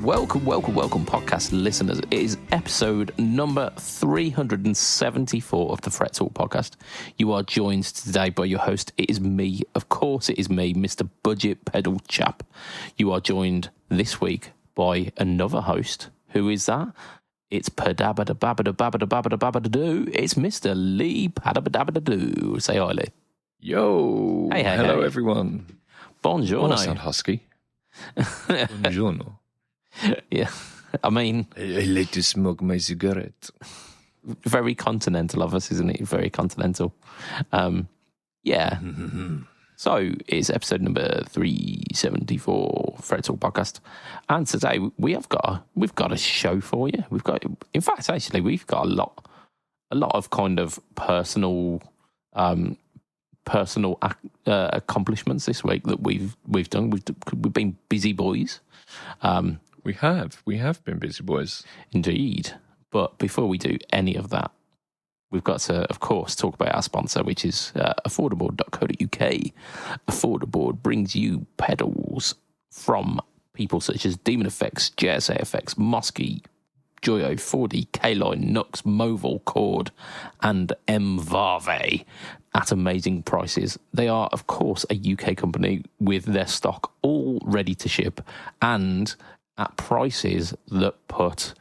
Welcome, podcast listeners. It is episode number 374 of the Fret Talk podcast. You are joined today by your host. It is me. Of course, it is me, Mr. BudgetPedalChap. You are joined this week by another host. Who is that? It's Padabadababadababadababadabadoo. It's Mr. Lee Padabadabadoo. Say hi, Lee. Yo. Hey, hello, everyone. Buongiorno. I sound husky. Buongiorno. Yeah, I mean... I like to smoke my cigarette. Very continental of us, isn't it? Very continental. Yeah. So it's episode number 374 Fret Talk podcast, and today we've got a show for you. We've got a lot of kind of personal accomplishments this week that we've done. We've been busy boys. We have been busy boys. Indeed. But before we do any of that, we've got to, of course, talk about our sponsor, which is affordable.co.uk. Affordable brings you pedals from people such as DemonFX, JSA Effects, Mosky, Joyo, 4D, Caline, Nux, Movil, Cord, and Mvave at amazing prices. They are, of course, a UK company with their stock all ready to ship and at prices that put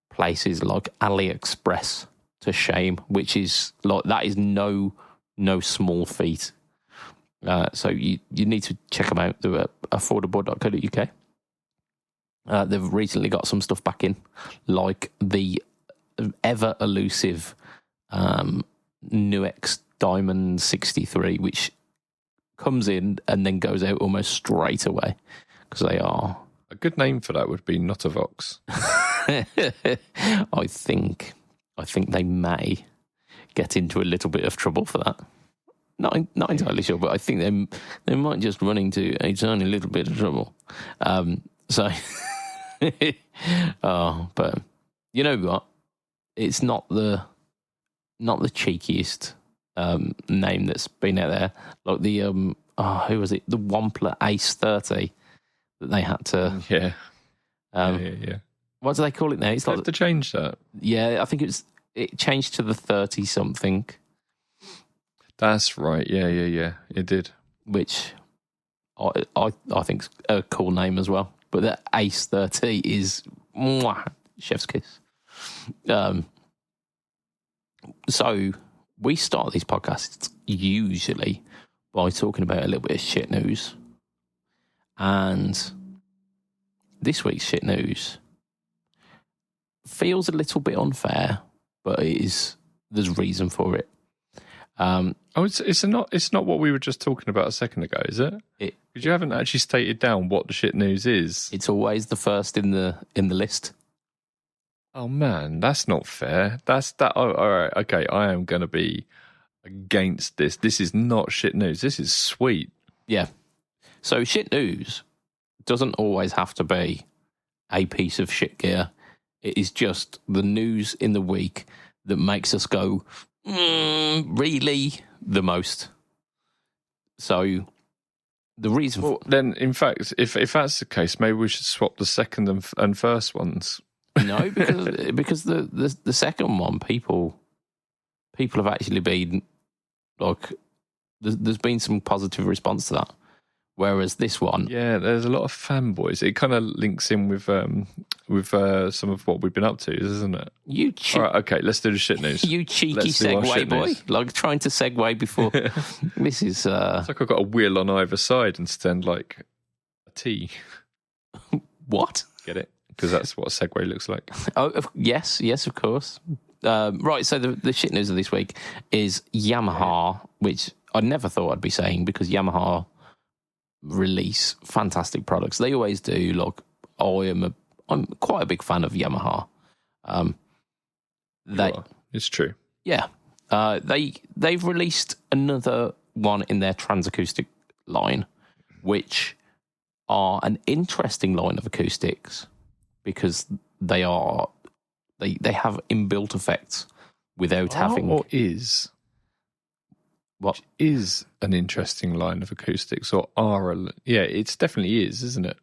places like AliExpress to shame, which is like, that is no small feat. So you need to check them out. They're at affordable.co.uk. They've recently got some stuff back in, like the ever elusive Nuex Diamond 63, which comes in and then goes out almost straight away because they are... A good name for that would be Notavox. I think they may get into a little bit of trouble for that. Not entirely sure, but I think they might just run into a tiny little bit of trouble. But you know what? It's not the cheekiest name that's been out there. Like the who was it? The Wampler Ace 30 that they had to. Yeah. What do they call it now? It's they like have to change that. Yeah, I think it changed to the 30 something. That's right. Yeah. It did. Which I think's a cool name as well. But the Ace 30 is chef's kiss. So we start these podcasts usually by talking about a little bit of shit news. And this week's shit news feels a little bit unfair, but there's reason for it. It's not what we were just talking about a second ago, is it? Because you haven't actually stated down what the shit news is. It's always the first in the list. Oh man, that's not fair. Oh, all right, okay. I am going to be against this. This is not shit news. This is sweet. Yeah. So shit news doesn't always have to be a piece of shit gear. It is just the news in the week that makes us go, really, the most. So the reason... Well, then, in fact, if that's the case, maybe we should swap the second and first ones. No, because the second one, people have actually been, like, there's been some positive response to that. Whereas this one... Yeah, there's a lot of fanboys. It kind of links in with some of what we've been up to, isn't it? All right, okay, let's do the shit news. You cheeky segue boy. News. Like trying to segue before... This is... It's like I've got a wheel on either side instead, like a T. What? Get it? Because that's what a segue looks like. Oh, yes, of course. Right, so the shit news of this week is Yamaha, which I never thought I'd be saying because Yamaha release fantastic products. They always do. Like, I'm quite a big fan of Yamaha. It's true. Yeah. They've released another one in their Transacoustic line, which are an interesting line of acoustics because they have inbuilt effects without having... Or is... What is an interesting line of acoustics, or yeah, it definitely is, isn't it?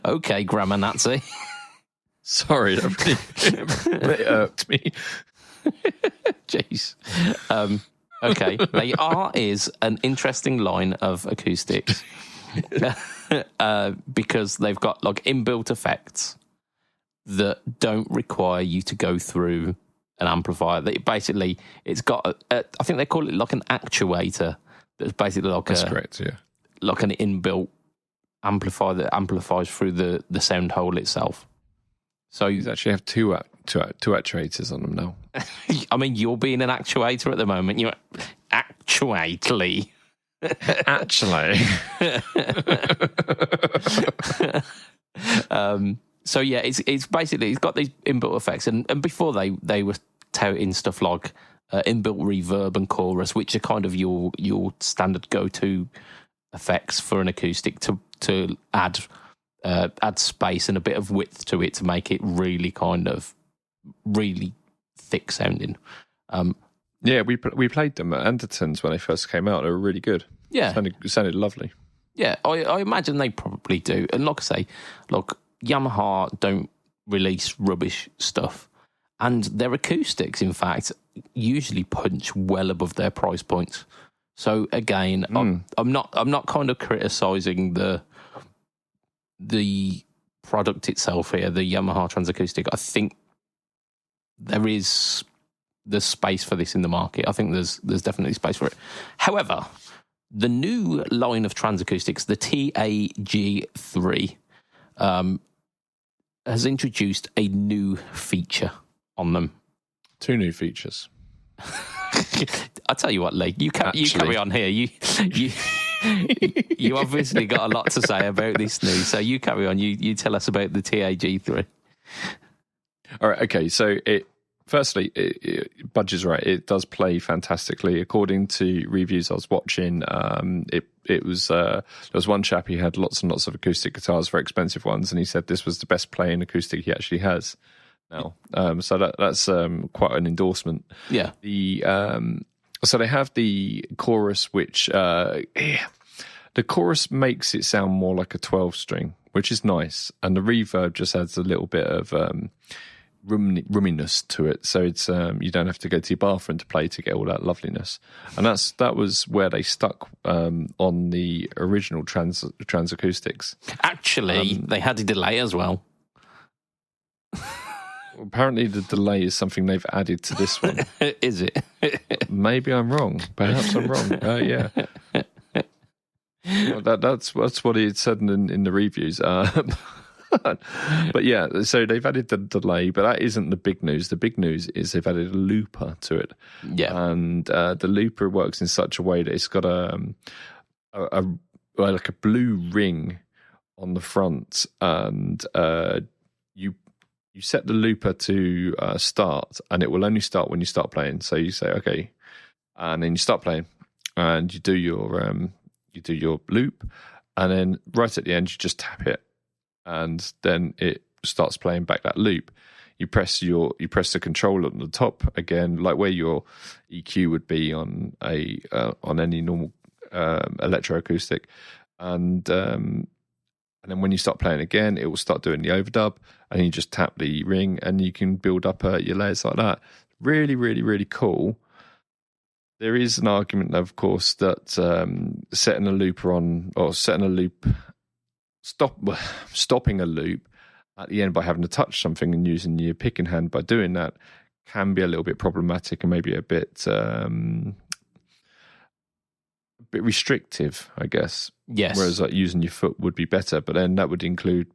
Okay, grammar Nazi. Sorry, that really irked me. Jeez. Okay, they is an interesting line of acoustics because they've got like inbuilt effects that don't require you to go through an amplifier. Basically, it's got I think they call it like an actuator. That's basically like That's correct, yeah. Like an inbuilt amplifier that amplifies through the sound hole itself. So you actually have two actuators on them now. I mean, you're being an actuator at the moment. You're actuately. Actually. So yeah, it's basically it's got these inbuilt effects, and before they were touting stuff like inbuilt reverb and chorus, which are kind of your standard go-to effects for an acoustic to add space and a bit of width to it to make it really kind of really thick sounding. Yeah, we played them at Anderton's when they first came out. They were really good. Yeah, sounded lovely. Yeah, I imagine they probably do. And like I say, look, Yamaha don't release rubbish stuff, and their acoustics, in fact, usually punch well above their price points. So again, I'm not kind of criticizing the product itself here, the Yamaha Transacoustic. I think there's space for this in the market. I think there's definitely space for it. However, the new line of Transacoustics, the TAG3, has introduced a new feature on them. 2 new features. I tell you what, Lee, you carry on here. You obviously got a lot to say about this news, so you carry on. You tell us about the TAG3. All right, okay. So firstly, Budge is right. It does play fantastically. According to reviews I was watching, it was there was one chap who had lots and lots of acoustic guitars, very expensive ones, and he said this was the best playing acoustic he actually has now. So that's quite an endorsement. Yeah. So they have the chorus, which the chorus makes it sound more like a 12-string, which is nice, and the reverb just adds a little bit of roominess to it, so it's you don't have to go to your bathroom to play to get all that loveliness. And that was where they stuck on the original Transacoustics. Actually, they had a delay as well. Apparently, the delay is something they've added to this one. Is it? Maybe I'm wrong. Perhaps I'm wrong. Yeah. Well, that's what he had said in the reviews. But yeah, so they've added the delay, but that isn't the big news. The big news is they've added a looper to it. Yeah. And the looper works in such a way that it's got like a blue ring on the front, and you set the looper to start, and it will only start when you start playing. So you say okay, and then you start playing, and you do your loop, and then right at the end you just tap it, and then it starts playing back that loop. You press the controller on the top again, like where your EQ would be on any normal electroacoustic, and then when you start playing again, it will start doing the overdub, and you just tap the ring, and you can build up your layers like that. Really, really, really cool. There is an argument, of course, that setting a looper on, or setting a loop, stopping a loop at the end by having to touch something and using your picking hand by doing that can be a little bit problematic and maybe a bit restrictive, I guess. Yes. Whereas like using your foot would be better, but then that would include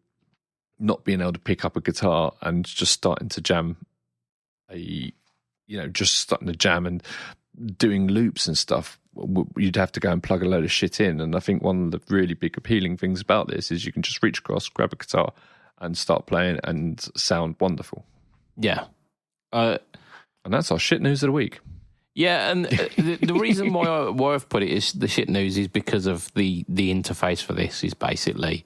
not being able to pick up a guitar and just starting to jam and doing loops and stuff. You'd have to go and plug a load of shit in. And I think one of the really big appealing things about this is you can just reach across, grab a guitar, and start playing and sound wonderful. Yeah. And that's our shit news of the week. Yeah, and the reason why I've put it is the shit news is because of the interface for this is basically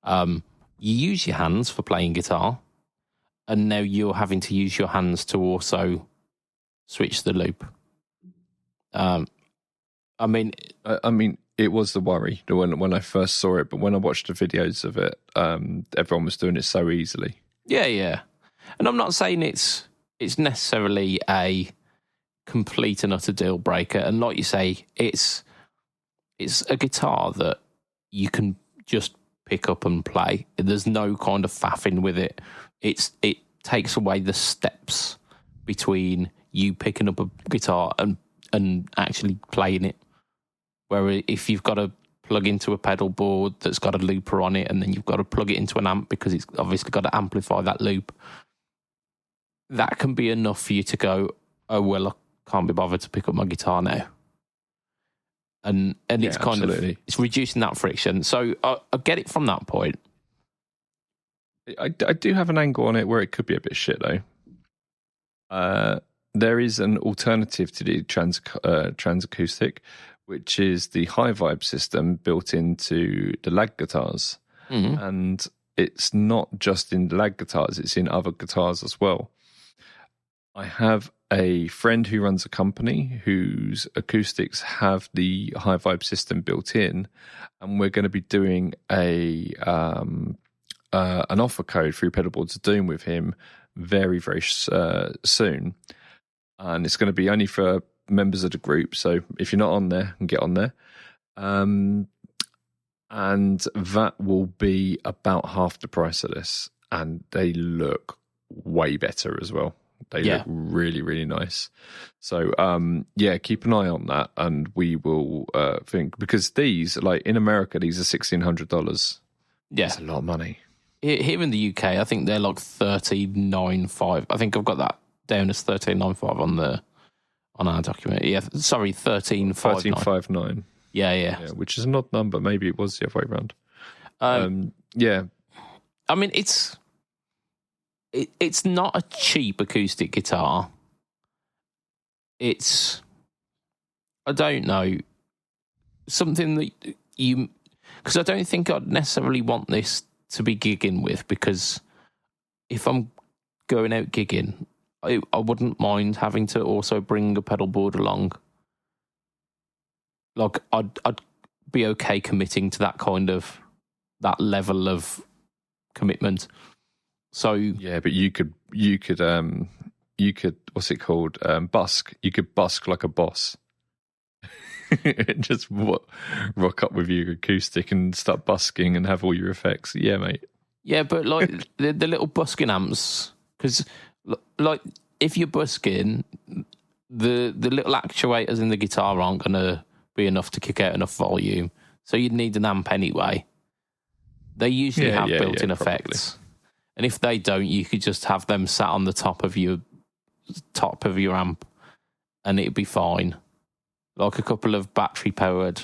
you use your hands for playing guitar, and now you're having to use your hands to also switch the loop. I mean, it was the worry when I first saw it, but when I watched the videos of it, everyone was doing it so easily. Yeah. And I'm not saying it's necessarily a complete and utter deal breaker. And like you say, it's a guitar that you can just pick up and play. There's no kind of faffing with it. It takes away the steps between you picking up a guitar and actually playing it. Where if you've got to plug into a pedal board that's got a looper on it, and then you've got to plug it into an amp because it's obviously got to amplify that loop, that can be enough for you to go, oh, well, I can't be bothered to pick up my guitar now. And it's kind absolutely. of, it's reducing that friction. So I get it from that point. I do have an angle on it where it could be a bit shit, though. There is an alternative to the transacoustic, which is the high vibe system built into the lag guitars. Mm-hmm. And it's not just in the lag guitars, it's in other guitars as well. I have a friend who runs a company whose acoustics have the high vibe system built in, and we're going to be doing an offer code through Pedalboards of Doom with him very, very soon. And it's going to be only for members of the group. So if you're not on there, you can get on there. And that will be about half the price of this. And they look way better as well. They look really, really nice. So, keep an eye on that. And we will think, because these, like in America, these are $1,600. Yeah. That's a lot of money. Here in the UK, I think they're like $13.95. I think I've got that down as $13.95 on our document. Yeah, sorry, $13.59. $13.59. Yeah, which is an odd number. Maybe it was the other way around. I mean, it's not a cheap acoustic guitar. It's, I don't know, something that you, because I don't think I'd necessarily want this to be gigging with, because if I'm going out gigging, I wouldn't mind having to also bring a pedal board along. Like, I'd be okay committing to that level of commitment. So yeah, but you could what's it called? Busk. You could busk like a boss. Just rock up with your acoustic and start busking and have all your effects. Yeah, mate. Yeah, but like the little busking amps, because like if you're busking, the little actuators in the guitar aren't going to be enough to kick out enough volume. So you'd need an amp anyway. They usually have built-in effects. And if they don't, you could just have them sat on the top of your amp and it'd be fine. Like a couple of battery-powered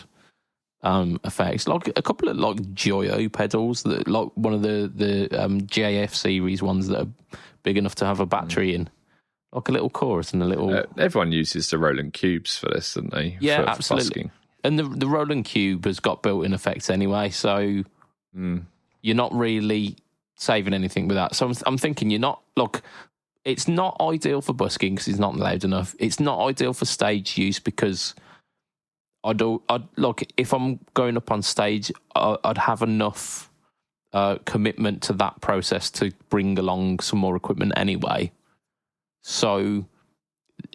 effects, like a couple of like Joyo pedals, that like one of the JF series ones that are big enough to have a battery in, like a little chorus and a little. Everyone uses the Roland Cubes for this, don't they? Yeah, for absolutely. busking. And the Roland Cube has got built-in effects anyway, so you're not really saving anything with that. So I'm thinking you're not, look, it's not ideal for busking because it's not loud enough. It's not ideal for stage use because I'd look, if I'm going up on stage, I'd have enough commitment to that process to bring along some more equipment anyway. So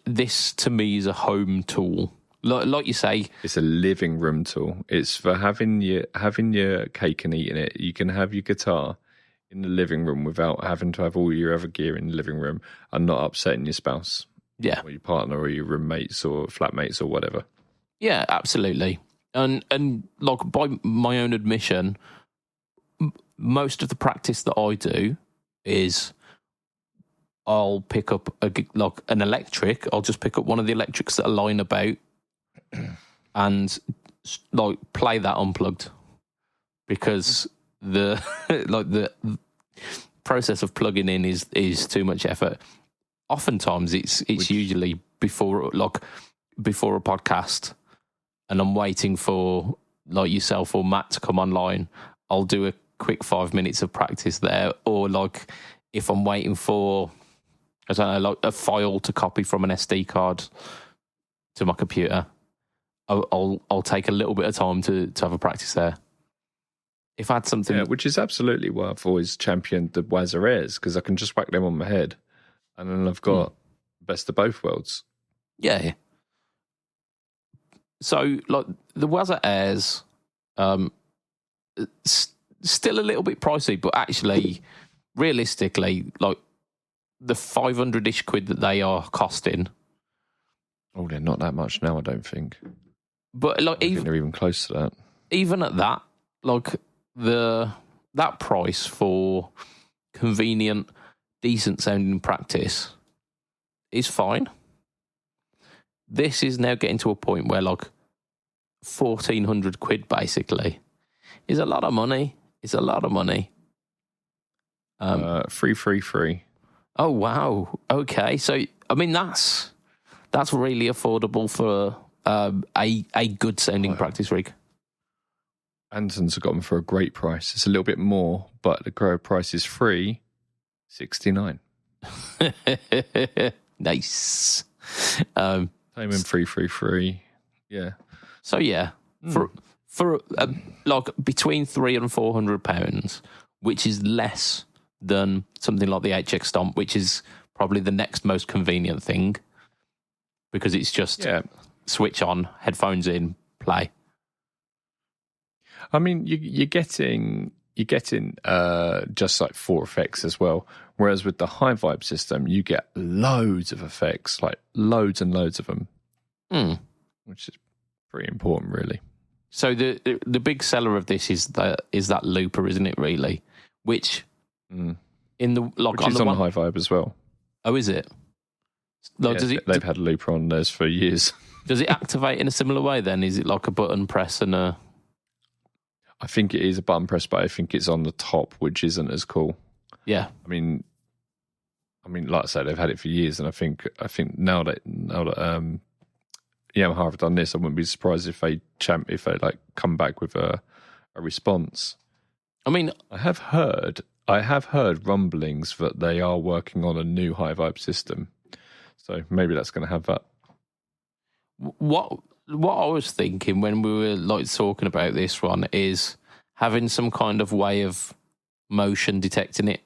this to me is a home tool. Like you say, it's a living room tool. It's for having your cake and eating it. You can have your guitar in the living room without having to have all your other gear in the living room and not upsetting your spouse, or your partner, or your roommates, or flatmates, or whatever. Yeah, absolutely. And like by my own admission, most of the practice that I do is I'll pick up an electric. I'll just pick up one of the electrics that are lying about and like play that unplugged, because the the process of plugging in is too much effort. Oftentimes it's usually before a podcast, and I'm waiting for like yourself or Matt to come online. I'll do a quick 5 minutes of practice there, or like if I'm waiting for, I don't know, like a file to copy from an SD card to my computer, I'll take a little bit of time to have a practice there. If I had something... Yeah, which is absolutely why I've always championed the Wazza Airs, because I can just whack them on my head, and then I've got best of both worlds. Yeah. So, like, the Wazza Airs, still a little bit pricey, but actually, realistically, like, the 500-ish quid that they are costing... Oh, they're not that much now, I don't think. But, like, I think they're even close to that. Even at that, like... that price for convenient, decent sounding practice is fine. This is now getting to a point where like 1,400 quid basically is a lot of money. It's a lot of money. Free. Oh wow. Okay. So I mean that's really affordable for a good sounding practice rig. Anderton's have got them for a great price. It's a little bit more, but the grower price is $369. Nice. Payment free. Yeah. So yeah, for like between £300 and £400, which is less than something like the HX Stomp, which is probably the next most convenient thing because it's just switch on, headphones in, play. I mean, you're getting just like 4 effects as well. Whereas with the high vibe system, you get loads of effects, like loads and loads of them, which is pretty important, really. So the big seller of this is that looper, isn't it? Really, which in the like which is on the high vibe as well. Oh, is it? Like, they've had a looper on theirs for years. Does it activate in a similar way? Then is it like a button press and a? I think it is a button press, but I think it's on the top, which isn't as cool. Yeah. I mean, like I said, they've had it for years, and I think now that Yamaha have done this, I wouldn't be surprised if they like come back with a response. I mean, I have heard rumblings that they are working on a new high vibe system, so maybe that's going to have that. What I was thinking when we were like talking about this one is having some kind of way of motion detecting it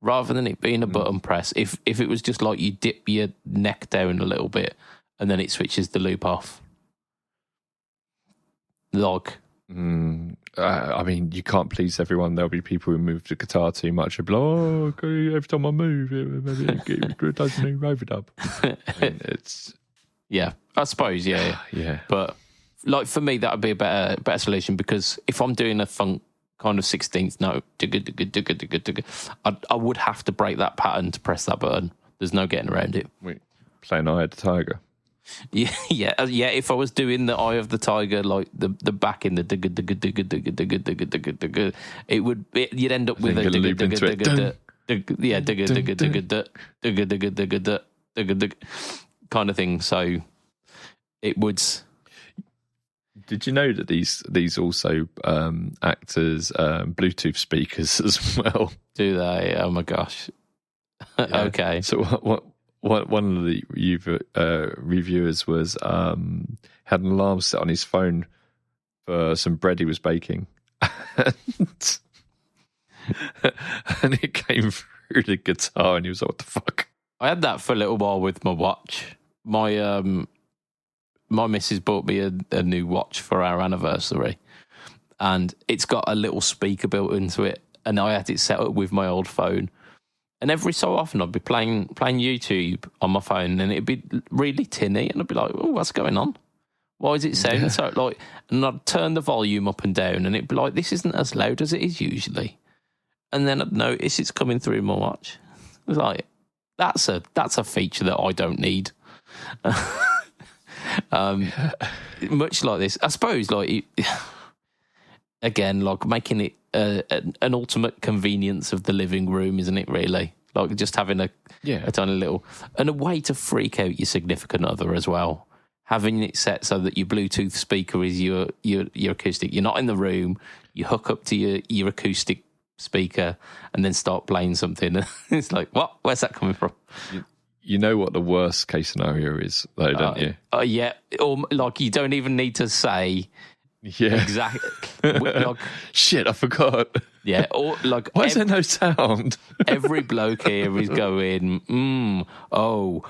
rather than it being a button press. If it was just like you dip your neck down a little bit and then it switches the loop off. Like, I mean, you can't please everyone. There'll be people who move the guitar too much and be like, oh, okay, every time I move, maybe it does a new overdub. I mean, it's... Yeah, I suppose, yeah. But like for me, that would be a better solution because if I'm doing a funk kind of 16th note, I would have to break that pattern to press that button. There's no getting around it. Wait, playing Eye of the Tiger. Yeah. If I was doing the Eye of the Tiger, like the back in the it would you'd end up with a kind of thing. So it would. Did you know that these also act as Bluetooth speakers as well? Do they? Oh my gosh. Yeah. Okay. So one of the reviewers was had an alarm set on his phone for some bread he was baking, and it came through the guitar, and he was like, "What the fuck?" I had that for a little while with my watch. My missus bought me a new watch for our anniversary, and it's got a little speaker built into it, and I had it set up with my old phone. And every so often I'd be playing YouTube on my phone, and it'd be really tinny, and I'd be like, "Oh, what's going on? Why is it sounding so like?" And I'd turn the volume up and down, and it'd be like, "This isn't as loud as it is usually." And then I'd notice it's coming through my watch. It was like, that's a feature that I don't need. Much like this, I suppose. Like again, like making it an ultimate convenience of the living room, isn't it? Really, like just having a tiny little and a way to freak out your significant other as well. Having it set so that your Bluetooth speaker is your acoustic. You're not in the room. You hook up to your acoustic speaker and then start playing something. It's like, what? Where's that coming from? You know what the worst case scenario is, though, don't you? Yeah, or like you don't even need to say exactly. Like, shit, I forgot. Yeah, or like why is there no sound? Every bloke here is going, oh.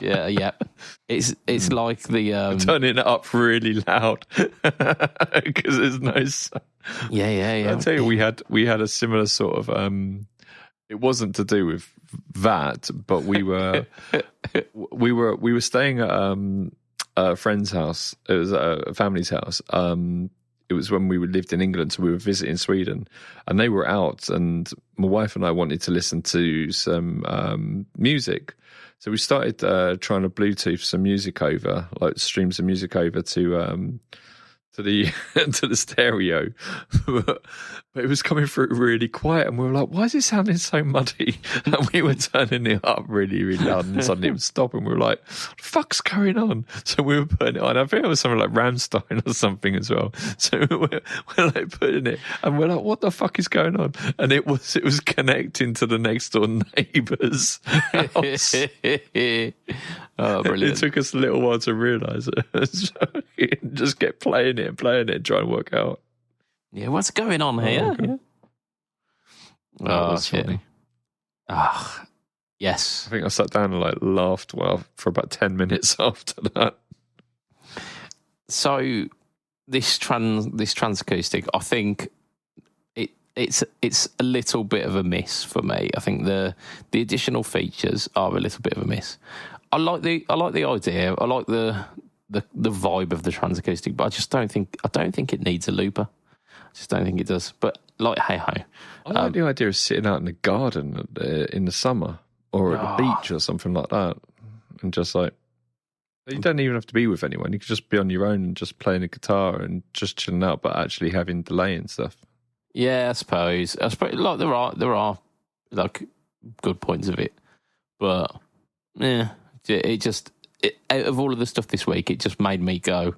yeah. It's like the turning it up really loud because there's no sound. Yeah. I'll tell you, we had a similar sort of. It wasn't to do with that, but we were staying at a friend's house. It was a family's house. It was when we lived in England, so we were visiting Sweden, and they were out, and my wife and I wanted to listen to some music. So we started trying to Bluetooth some music over, like stream some music over to the to the stereo, but it was coming through really quiet, and we were like, "Why is it sounding so muddy?" And we were turning it up really, really loud, and suddenly it would stop, and we were like, "What the fuck's going on?" So we were putting it on. I think it was something like Rammstein or something as well. So we're like putting it, and we're like, "What the fuck is going on?" And it was connecting to the next door neighbour's house. Oh, brilliant! It took us a little while to realise it. So just kept playing it, and trying to work out. Yeah, what's going on here? That was funny. Yes. I think I sat down and laughed for about 10 minutes after that. So this transacoustic, I think it's a little bit of a miss for me. I think the additional features are a little bit of a miss. I like the idea. I like the vibe of the transacoustic, but I don't think it needs a looper. I just don't think it does. But like, hey ho. I like the idea of sitting out in the garden in the summer or at the beach or something like that, and just like, you don't even have to be with anyone. You could just be on your own and just playing a guitar and just chilling out, but actually having delay and stuff. Yeah, I suppose like there are like good points of it, but yeah, out of all of the stuff this week, it just made me go.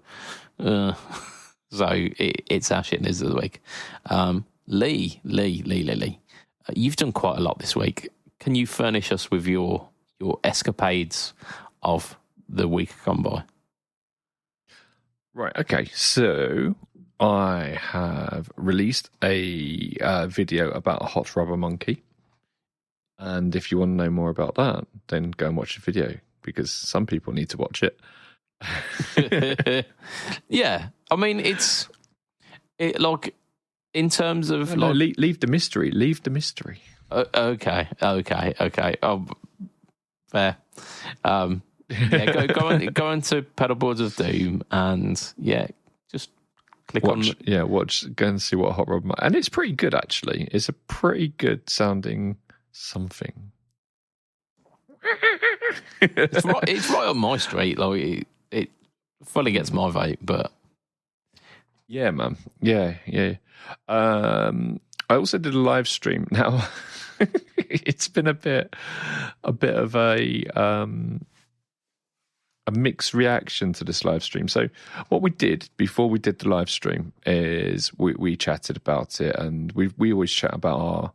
So it's our shit news of the week. Lee, you've done quite a lot this week. Can you furnish us with your escapades of the week gone by? Right. Okay. So I have released a video about a hot rubber monkey, and if you want to know more about that, then go and watch the video, because some people need to watch it. Yeah, I mean, it like in terms of leave the mystery. Leave the mystery. Okay. Oh, fair. Yeah, go into Pedalboards of Doom and just click go and see what hot rubber, and it's pretty good actually. It's a pretty good sounding something. It's right up my street. Like it fully gets my vote, but yeah, man, yeah. I also did a live stream. Now, it's been a bit of a mixed reaction to this live stream. So, what we did before we did the live stream is we chatted about it, and we always chat about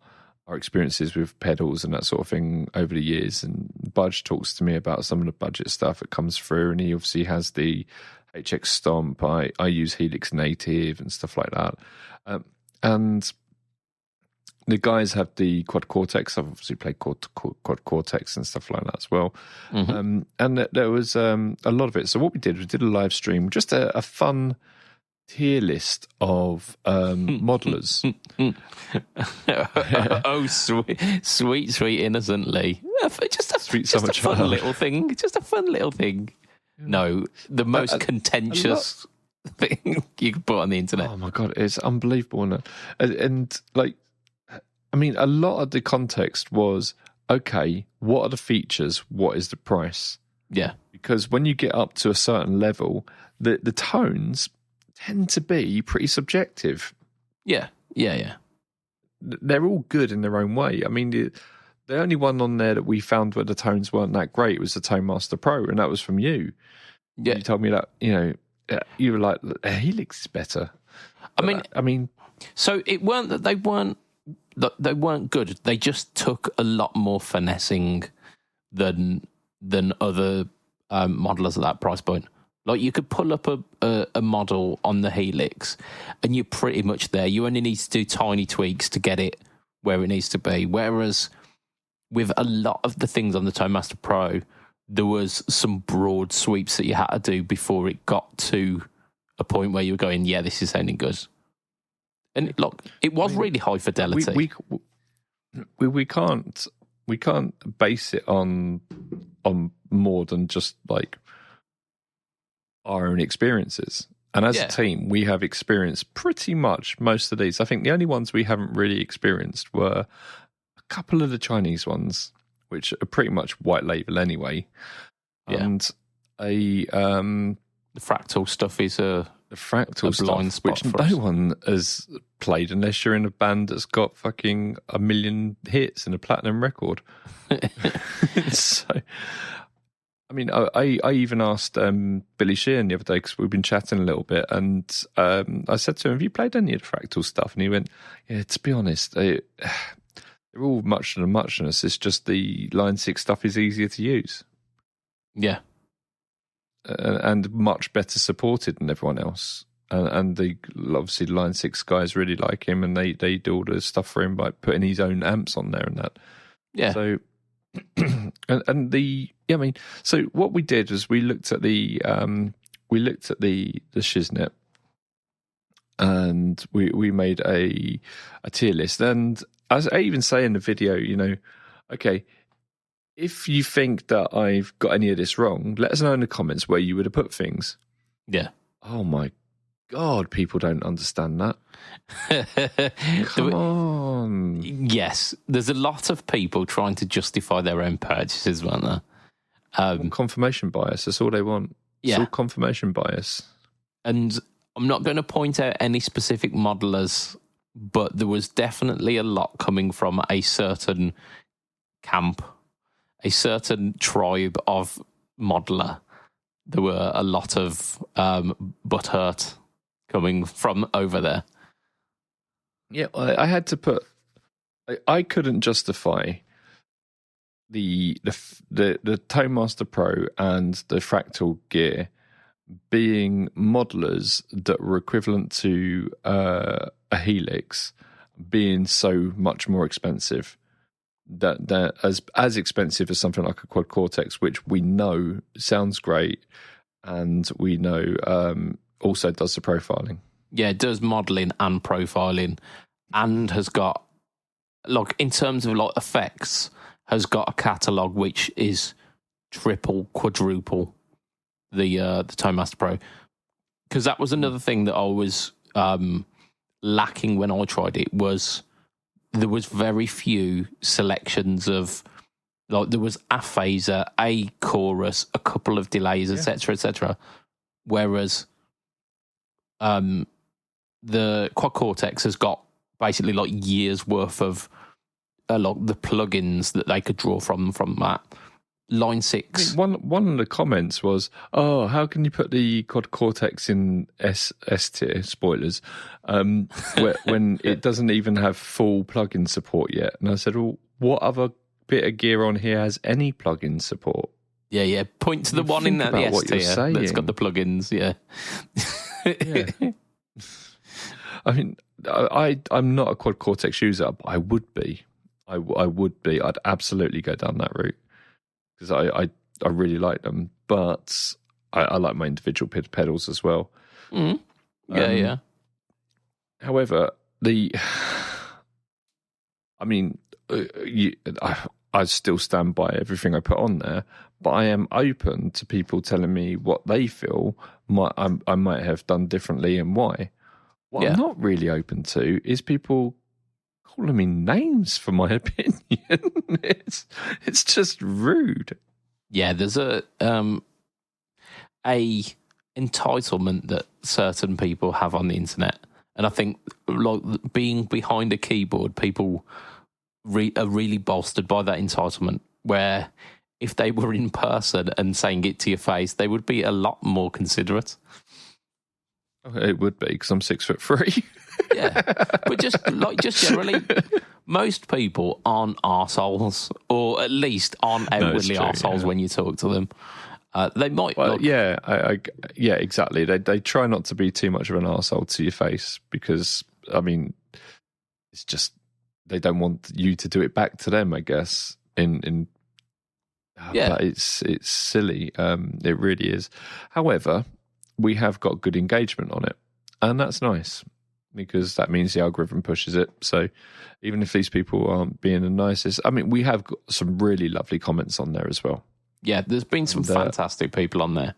our experiences with pedals and that sort of thing over the years. And Budge talks to me about some of the budget stuff that comes through, and he obviously has the HX Stomp. I use Helix Native and stuff like that. And the guys have the Quad Cortex. I've obviously played Quad Cortex and stuff like that as well. Mm-hmm. And there was a lot of it. So what we did a live stream, just a fun tier list of modelers. Oh, sweet innocently. Just a fun little thing. Just a fun little thing. No, the most contentious thing you could put on the internet. Oh my God, it's unbelievable. And like, I mean, a lot of the context was, okay, what are the features? What is the price? Yeah. Because when you get up to a certain level, the tones tend to be pretty subjective. Yeah. They're all good in their own way. I mean, the only one on there that we found where the tones weren't that great was the Tone Master Pro, and that was from you. Yeah. You told me that, you were like, Helix is better. I mean, so it weren't that they weren't they weren't good. They just took a lot more finessing than other modelers at that price point. Like, you could pull up a model on the Helix and you're pretty much there. You only need to do tiny tweaks to get it where it needs to be. Whereas with a lot of the things on the ToneMaster Pro, there was some broad sweeps that you had to do before it got to a point where you were going, yeah, this is sounding good. And look, it was really high fidelity. We can't base it on more than just like our own experiences. And as a team, we have experienced pretty much most of these. I think the only ones we haven't really experienced were a couple of the Chinese ones, which are pretty much white label anyway. Yeah. And the fractal stuff is the fractal stuff, which no one has played unless you're in a band that's got fucking 1 million hits and a platinum record. So, I mean, I even asked Billy Sheehan the other day, because we've been chatting a little bit, and I said to him, have you played any of the fractal stuff? And he went, yeah, to be honest, they're all much of muchness. It's just the Line 6 stuff is easier to use. Yeah. And much better supported than everyone else. And obviously the Line 6 guys really like him, and they do all the stuff for him by putting his own amps on there and that. Yeah. So, so what we did was we looked at the Shiznit, and we made a tier list. And as I even say in the video, okay, if you think that I've got any of this wrong, let us know in the comments where you would have put things. Yeah. Oh my God, people don't understand that. Come on. Yes, there's a lot of people trying to justify their own purchases, weren't there? Confirmation bias, that's all they want. It's all confirmation bias. And I'm not going to point out any specific modelers, but there was definitely a lot coming from a certain camp, a certain tribe of modeler. There were a lot of butthurt coming from over there. Yeah, I had to put. I couldn't justify the ToneMaster Pro and the Fractal gear being modelers that were equivalent to a Helix being so much more expensive. That as expensive as something like a Quad Cortex, which we know sounds great, and we know also does the profiling. Yeah, it does modelling and profiling, and has got, like, in terms of like effects, has got a catalogue which is triple, quadruple the ToneMaster Pro. Because that was another thing that I was lacking when I tried it, was there was very few selections of, like, there was a phaser, a chorus, a couple of delays, etc., etc. Whereas the Quad Cortex has got basically like years worth of like the plugins that they could draw from that. Line 6. One of the comments was, "Oh, how can you put the Quad Cortex in S tier?" Spoilers. When it doesn't even have full plugin support yet. And I said, "Well, what other bit of gear on here has any plugin support?" Yeah. Point to the one in that the S tier that's got the plugins. Yeah. Yeah. I mean, I'm not a Quad Cortex user, but I would be. I would be. I'd absolutely go down that route, because I really like them, but I like my individual pedals as well. Mm. Yeah. However, I still stand by everything I put on there, but I am open to people telling me what they feel I might have done differently and why. What I'm not really open to is people calling me names for my opinion. It's just rude. Yeah, there's a entitlement that certain people have on the internet, and I think, like, being behind a keyboard, people are really bolstered by that entitlement, where if they were in person and saying it to your face, they would be a lot more considerate. It would be because I'm 6'3". Yeah, but just generally, most people aren't arseholes, or at least aren't outwardly arseholes when you talk to them. They might. Well, yeah, yeah, exactly. They try not to be too much of an arsehole to your face because, I mean, it's just they don't want you to do it back to them, I guess. But it's silly. It really is. However, we have got good engagement on it, and that's nice because that means the algorithm pushes it. So even if these people aren't being the nicest, I mean, we have got some really lovely comments on there as well. Yeah, there's been some fantastic people on there.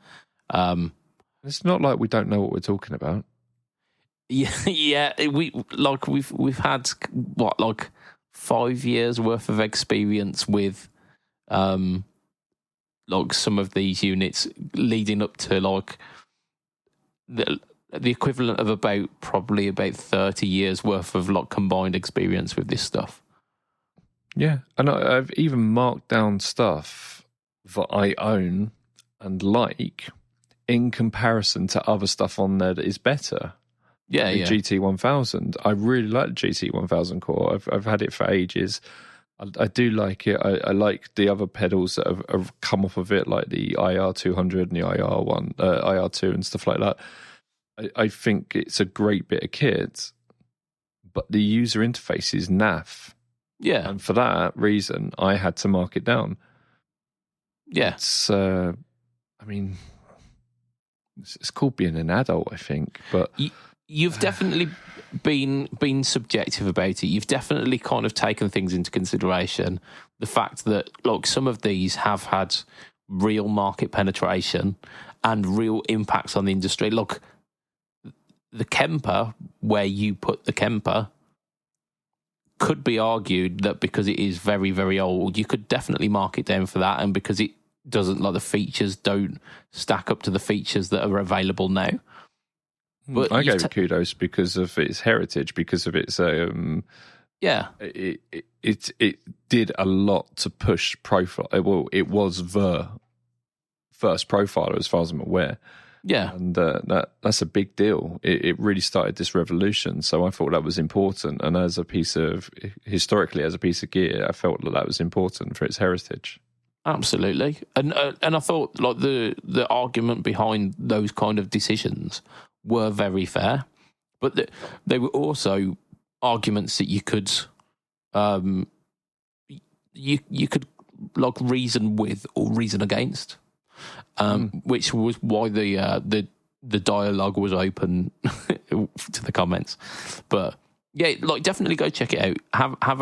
It's not like we don't know what we're talking about. Yeah, we've had 5 years worth of experience with some of these units leading up to the equivalent of probably about 30 years worth of combined experience with this stuff. Yeah, and I've even marked down stuff that I own and like in comparison to other stuff on there that is better. Yeah, the GT1000. I really like the GT1000 core. I've had it for ages. I do like it. I like the other pedals that have come off of it, like the IR200 and the IR2 and stuff like that. I think it's a great bit of kit, but the user interface is naff. Yeah. And for that reason, I had to mark it down. Yeah. It's, it's called being an adult, I think. But you've definitely been subjective about it. You've definitely kind of taken things into consideration. The fact that some of these have had real market penetration and real impacts on the industry. Look, the Kemper, where you put the Kemper, could be argued that because it is very, very old, you could definitely mark it down for that, and because it doesn't, the features don't stack up to the features that are available now. But I gave it kudos because of its heritage, because of its it did a lot to push profile. Well, it was the first profiler as far as I'm aware. Yeah, and that's a big deal. It really started this revolution. So I thought that was important, and historically as a piece of gear, I felt that was important for its heritage. Absolutely, and I thought the argument behind those kind of decisions were very fair, but they were also arguments that you could reason with or reason against. Which was why the dialogue was open to the comments. But yeah, definitely go check it out. Have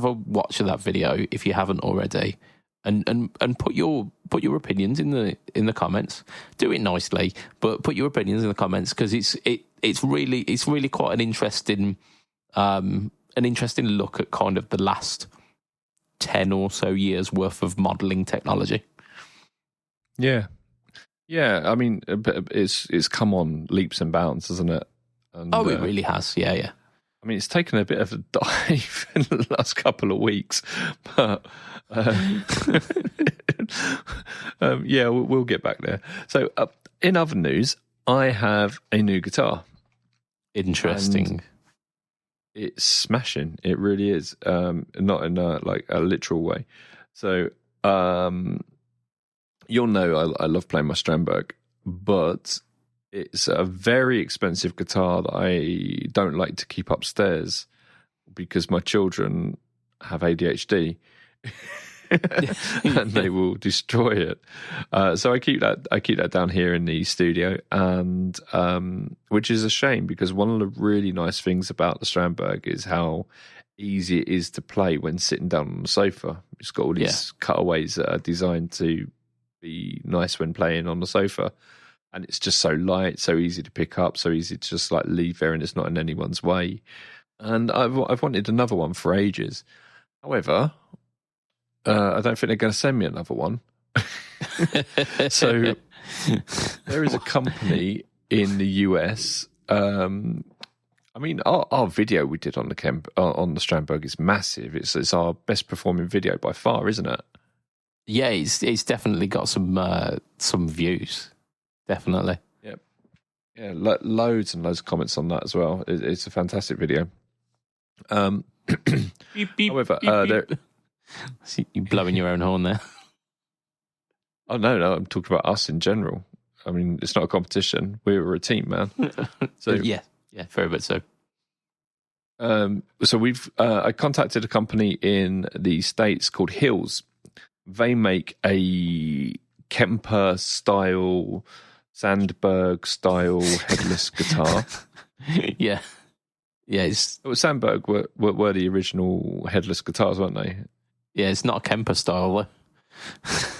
a watch of that video if you haven't already, and put your opinions in the comments. Do it nicely, but put your opinions in the comments, because it's really quite an interesting look at kind of the last 10 or so years worth of modelling technology. Yeah. I mean, it's come on leaps and bounds, hasn't it? And, it really has. Yeah. I mean, it's taken a bit of a dive in the last couple of weeks, but we'll get back there. So, in other news, I have a new guitar. Interesting. And it's smashing. It really is. Not in a literal way. So, you'll know I love playing my Strandberg, but it's a very expensive guitar that I don't like to keep upstairs because my children have ADHD and they will destroy it. So I keep that down here in the studio, and which is a shame, because one of the really nice things about the Strandberg is how easy it is to play when sitting down on the sofa. It's got all these cutaways that are designed to be nice when playing on the sofa, and it's just so light, so easy to pick up, so easy to just leave there, and it's not in anyone's way. And I've wanted another one for ages. However, I don't think they're going to send me another one. So there is a company in the US. I mean, our video we did on the Strandberg is massive. It's our best performing video by far, isn't it? Yeah, it's definitely got some views. Definitely. Yep. Yeah, loads and loads of comments on that as well. It's a fantastic video. Beep, beep, However, beep, beep. You blowing your own horn there. Oh, no, I'm talking about us in general. I mean, it's not a competition. We're a team, man. So yeah, very much so. So I contacted a company in the States called Hills. They make a Kemper style, Sandberg style headless guitar. Yeah. Sandberg were the original headless guitars, weren't they? Yeah, it's not a Kemper style though.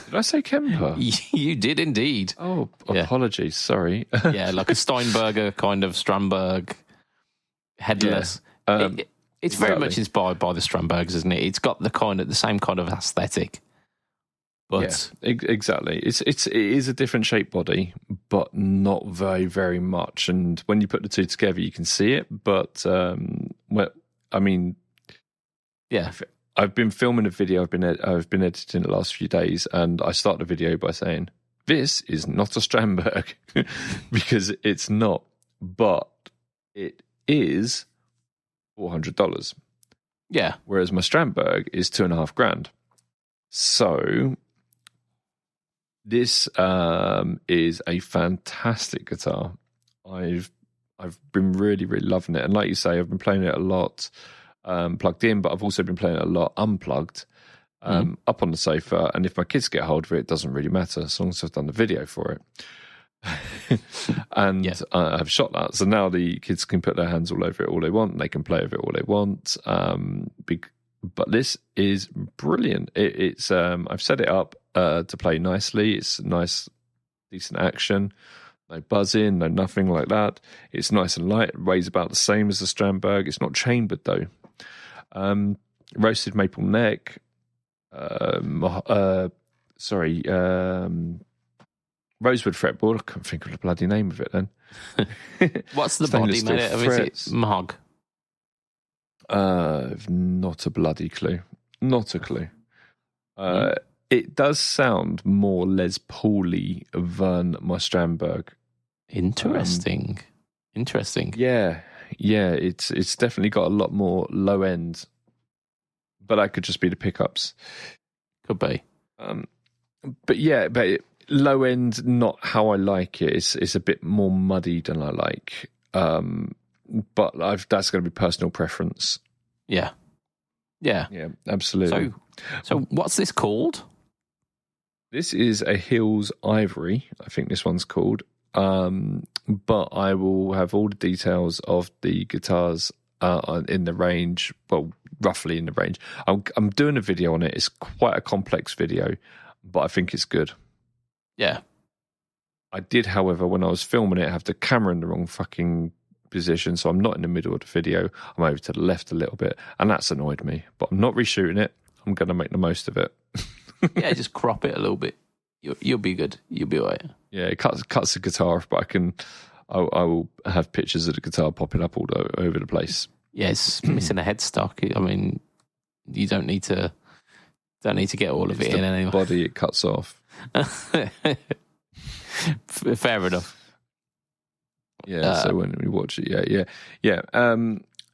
Did I say Kemper? You did indeed. Oh, apologies. Sorry. Yeah, like a Steinberger kind of Strandberg headless. Yeah. It's very much inspired by the Strandbergs, isn't it? It's got the same kind of aesthetic. But exactly. It is a different shape body, but not very, very much. And when you put the two together, you can see it. But I've been filming a video. I've been editing the last few days, and I start the video by saying, "This is not a Strandberg," because it's not, but it is $400. Yeah. Whereas my Strandberg is $2,500. So this is a fantastic guitar. I've been really, really loving it, and like you say, I've been playing it a lot. Plugged in, but I've also been playing it a lot unplugged, up on the sofa. And if my kids get hold of it, it doesn't really matter as long as I've done the video for it. And I've shot that, so now the kids can put their hands all over it all they want, and they can play with it all they want. But this is brilliant. It's I've set it up to play nicely. It's nice, decent action. No buzzing, no nothing like that. It's nice and light. It weighs about the same as the Strandberg. It's not chambered though. Roasted maple neck. Rosewood fretboard. I can't think of the bloody name of it then. What's the body made out of? Is it mahog? Not a bloody clue. Not a clue. It does sound more Les Pauly than my Strandberg. Interesting. Yeah. It's definitely got a lot more low end, but that could just be the pickups. Could be. But low end, not how I like it. It's a bit more muddy than I like. But that's going to be personal preference. Yeah, absolutely. So what's this called? This is a Hills Ivory, I think this one's called. But I will have all the details of the guitars in the range, well, roughly in the range. I'm doing a video on it. It's quite a complex video, but I think it's good. Yeah. I did, however, when I was filming it, have the camera in the wrong fucking position, so I'm not in the middle of the video. I'm over to the left a little bit, and that's annoyed me. But I'm not reshooting it. I'm going to make the most of it. Yeah, just crop it a little bit. You'll be good. You'll be all right. Yeah, it cuts the guitar off, but I will have pictures of the guitar popping up all over the place. Yeah, it's missing a headstock. I mean, you don't need to get all of it in anyway. Body it cuts off. Fair enough. Yeah, so when we watch it, yeah.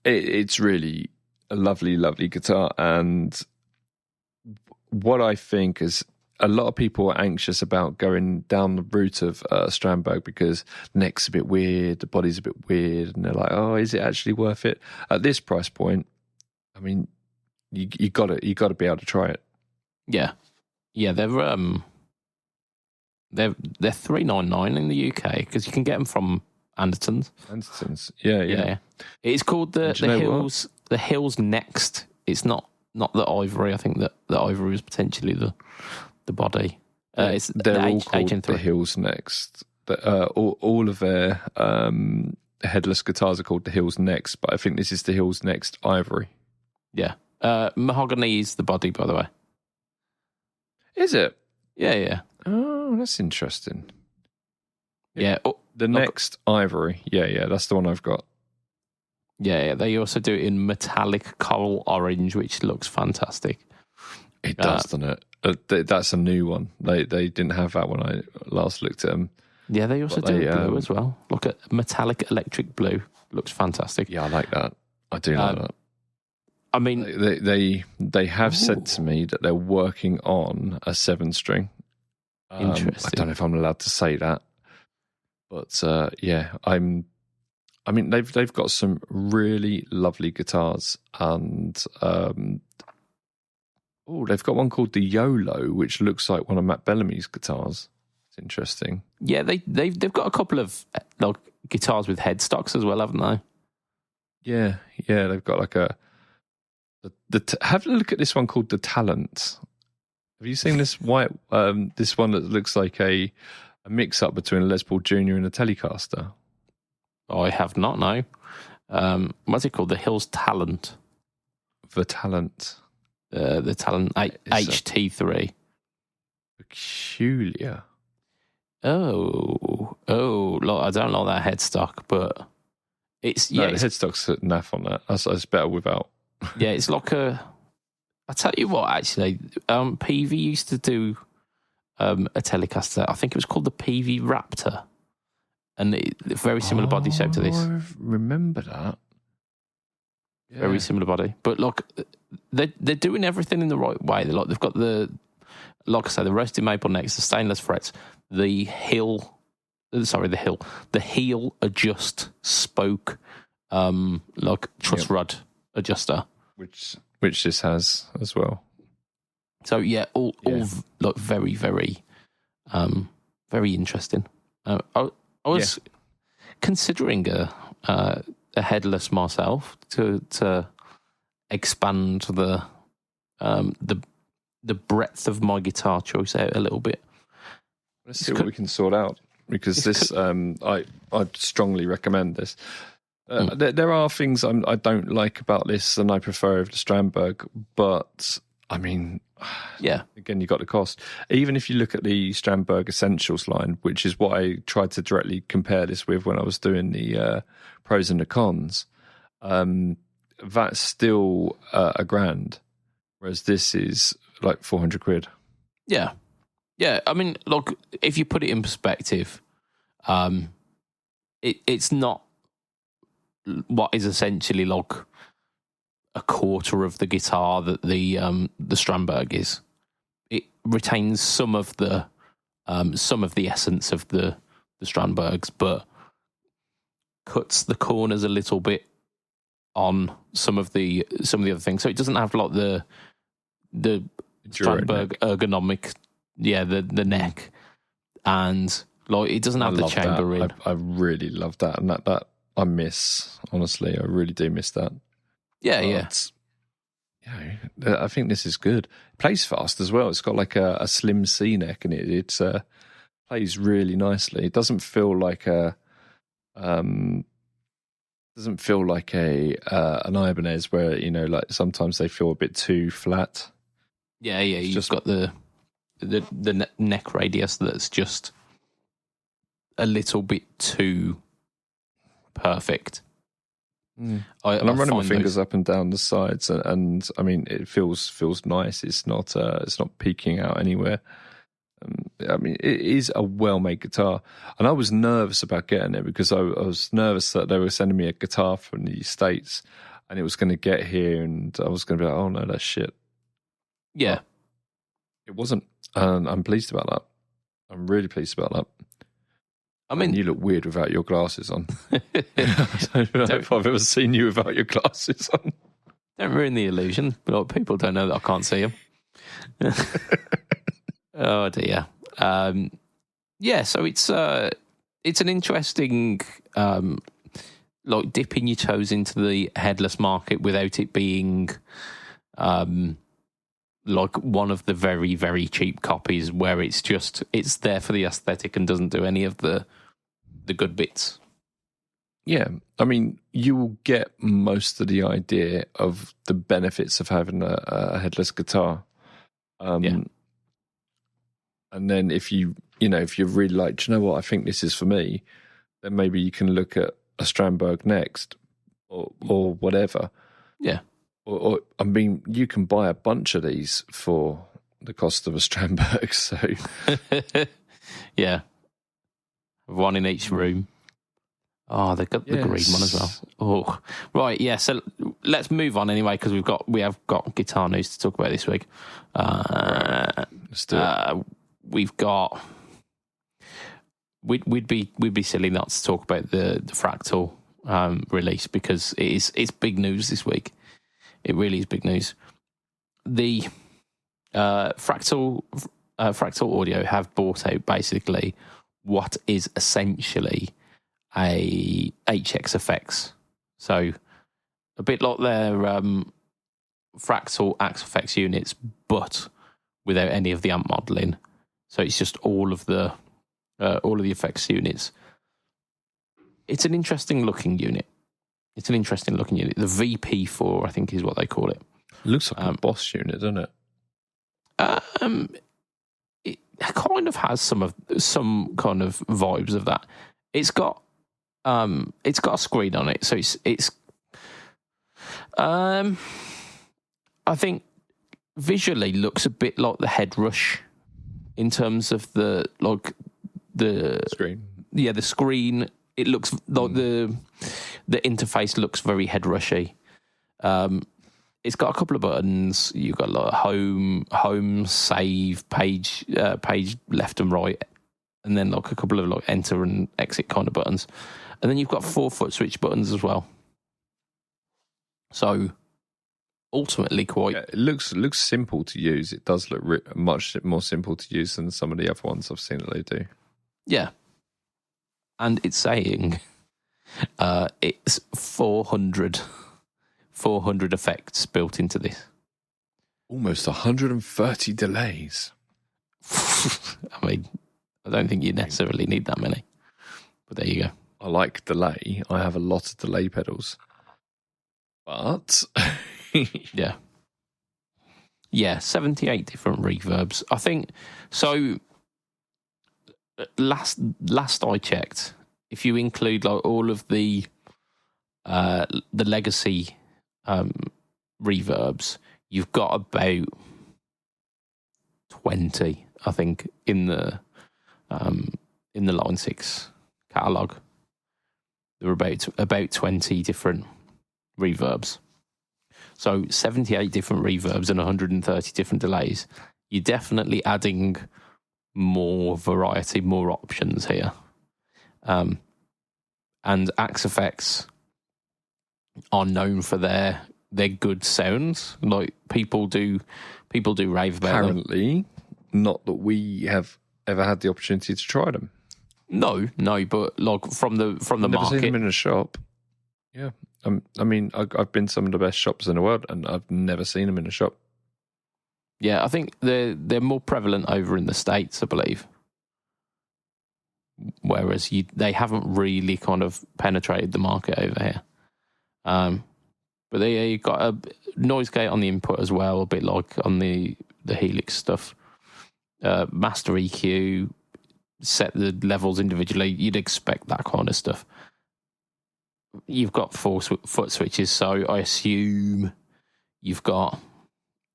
It's really a lovely, lovely guitar, and what I think is a lot of people are anxious about going down the route of Strandberg because the neck's a bit weird, the body's a bit weird, and they're like, "Oh, is it actually worth it?" At this price point, I mean, you got to be able to try it. Yeah, they're $399 in the UK because you can get them from Andertons. Yeah. It's called the Hills. The Hills Next. It's not the Ivory. I think that the Ivory was potentially the body. It's they're all called the Hills Next. All of their headless guitars are called the Hills Next, but I think this is the Hills Next Ivory. Yeah. Mahogany is the body, by the way. Is it? Yeah. Oh, that's interesting. Yeah. The Next Ivory. Yeah, that's the one I've got. Yeah. They also do it in metallic coral orange, which looks fantastic. It does, doesn't it? That's a new one. They didn't have that when I last looked at them. Yeah, they also But do they, blue as well. Look at metallic electric blue. Looks fantastic. Yeah, I like that. I do like that. I mean, they have said to me that they're working on a 7-string. Interesting. I don't know if I'm allowed to say that, but yeah, I mean, they've got some really lovely guitars, and they've got one called the YOLO, which looks like one of Matt Bellamy's guitars. It's interesting. Yeah, they've got a couple of like guitars with headstocks as well, haven't they? Yeah, they've got like have a look at this one called the Talent. Have you seen this white? This one that looks like a mix-up between a Les Paul Junior and a Telecaster. I have not, no. What's it called? The Hills Talent. The Talent. The Talent HT3. Peculiar. Oh, look, I don't like that headstock, but it's the headstock's naff on that. That's better without. Yeah, it's like I tell you what, actually, PV used to do a Telecaster. I think it was called the PV Raptor, and very similar body shape to this. I remember that. Yeah. Very similar body, but look, they're doing everything in the right way. They've got the roasted maple necks, the stainless frets, the heel adjust spoke, like truss rod adjuster, which this has as well. So yeah, all like very, very, very interesting. I was considering a headless myself to expand the breadth of my guitar choice out a little bit. Let's see what we can sort out, because this I'd strongly recommend this. There are things I don't like about this, and I prefer over the Strandberg, but I mean, yeah. Again, you got the cost. Even if you look at the Strandberg Essentials line, which is what I tried to directly compare this with when I was doing the pros and the cons, that's still $1,000, whereas this is like 400 quid. Yeah. Yeah, I mean, look, if you put it in perspective, it's not what is essentially like a quarter of the guitar that the Strandberg is. It retains some of the essence of the Strandbergs, but cuts the corners a little bit on some of the other things. So it doesn't have like the Strandberg ergonomic, the neck, and like it doesn't have the chamber in. I really love that, and that I miss, honestly. I really do miss that. Yeah. I think this is good. It plays fast as well. It's got like a slim C neck, and it plays really nicely. It doesn't feel like an Ibanez where, you know, like sometimes they feel a bit too flat. Yeah. You've just got the neck radius that's just a little bit too perfect. I'm running my fingers up and down the sides, and I mean, it feels nice. It's not peeking out anywhere. I mean, it is a well-made guitar, and I was nervous about getting it because I was nervous that they were sending me a guitar from the States, and it was going to get here, and I was going to be like, "Oh no, that's shit." Yeah, but it wasn't, and I'm pleased about that. I'm really pleased about that. I mean, you look weird without your glasses on. I don't know if I've ever seen you without your glasses on. Don't ruin the illusion. People don't know that I can't see them. Oh dear. So it's an interesting like dipping your toes into the headless market without it being like one of the very, very cheap copies where it's there for the aesthetic and doesn't do any of the good bits. Yeah, I mean, you will get most of the idea of the benefits of having a headless guitar. And then if you're really like, do you know what, I think this is for me, then maybe you can look at a Strandberg next or whatever. Yeah. Or I mean, you can buy a bunch of these for the cost of a Strandberg. So yeah. one in each room. Oh, they've got the green one as well. Oh, right, yeah. So let's move on anyway, because we have got guitar news to talk about this week. Let's do it. We've got. We'd be silly not to talk about the Fractal release, because it's big news this week. It really is big news. The Fractal Audio have bought out basically what is essentially a HX Effects. So a bit like their Fractal Axe Effects units, but without any of the amp modeling. So it's just all of the effects units. It's an interesting looking unit. The VP4, I think, is what they call it. Looks like a Boss unit, doesn't it? It kind of has some kind of vibes of that. It's got a screen on it, so it's I think visually looks a bit like the Head Rush in terms of the screen. Yeah, the screen. It looks like the interface looks very Head Rushy. It's got a couple of buttons. You've got like home, save, page left and right, and then like a couple of like enter and exit kind of buttons, and then you've got 4 foot switch buttons as well. So ultimately, quite it looks simple to use. It does look much more simple to use than some of the other ones I've seen that they do. Yeah, and it's saying it's 400 effects built into this. Almost 130 delays. I mean, I don't think you necessarily need that many, but there you go. I like delay. I have a lot of delay pedals, but yeah, 78 different reverbs. I think so. Last I checked, if you include like all of the legacy reverbs, you've got about 20, I think, in the Line 6 catalogue. There are about 20 different reverbs. So 78 different reverbs and 130 different delays. You're definitely adding more variety, more options here. And Axe Effects are known for their good sounds. Like people do rave about them. Apparently, not that we have ever had the opportunity to try them. No, but like from the Never market, seen them in a shop. Yeah, I mean, I've been to some of the best shops in the world, and I've never seen them in a shop. Yeah, I think they're more prevalent over in the States, I believe. Whereas they haven't really kind of penetrated the market over here. But you've got a noise gate on the input as well, a bit like on the Helix stuff. Master EQ, set the levels individually. You'd expect that kind of stuff. You've got 4 foot switches, so I assume you've got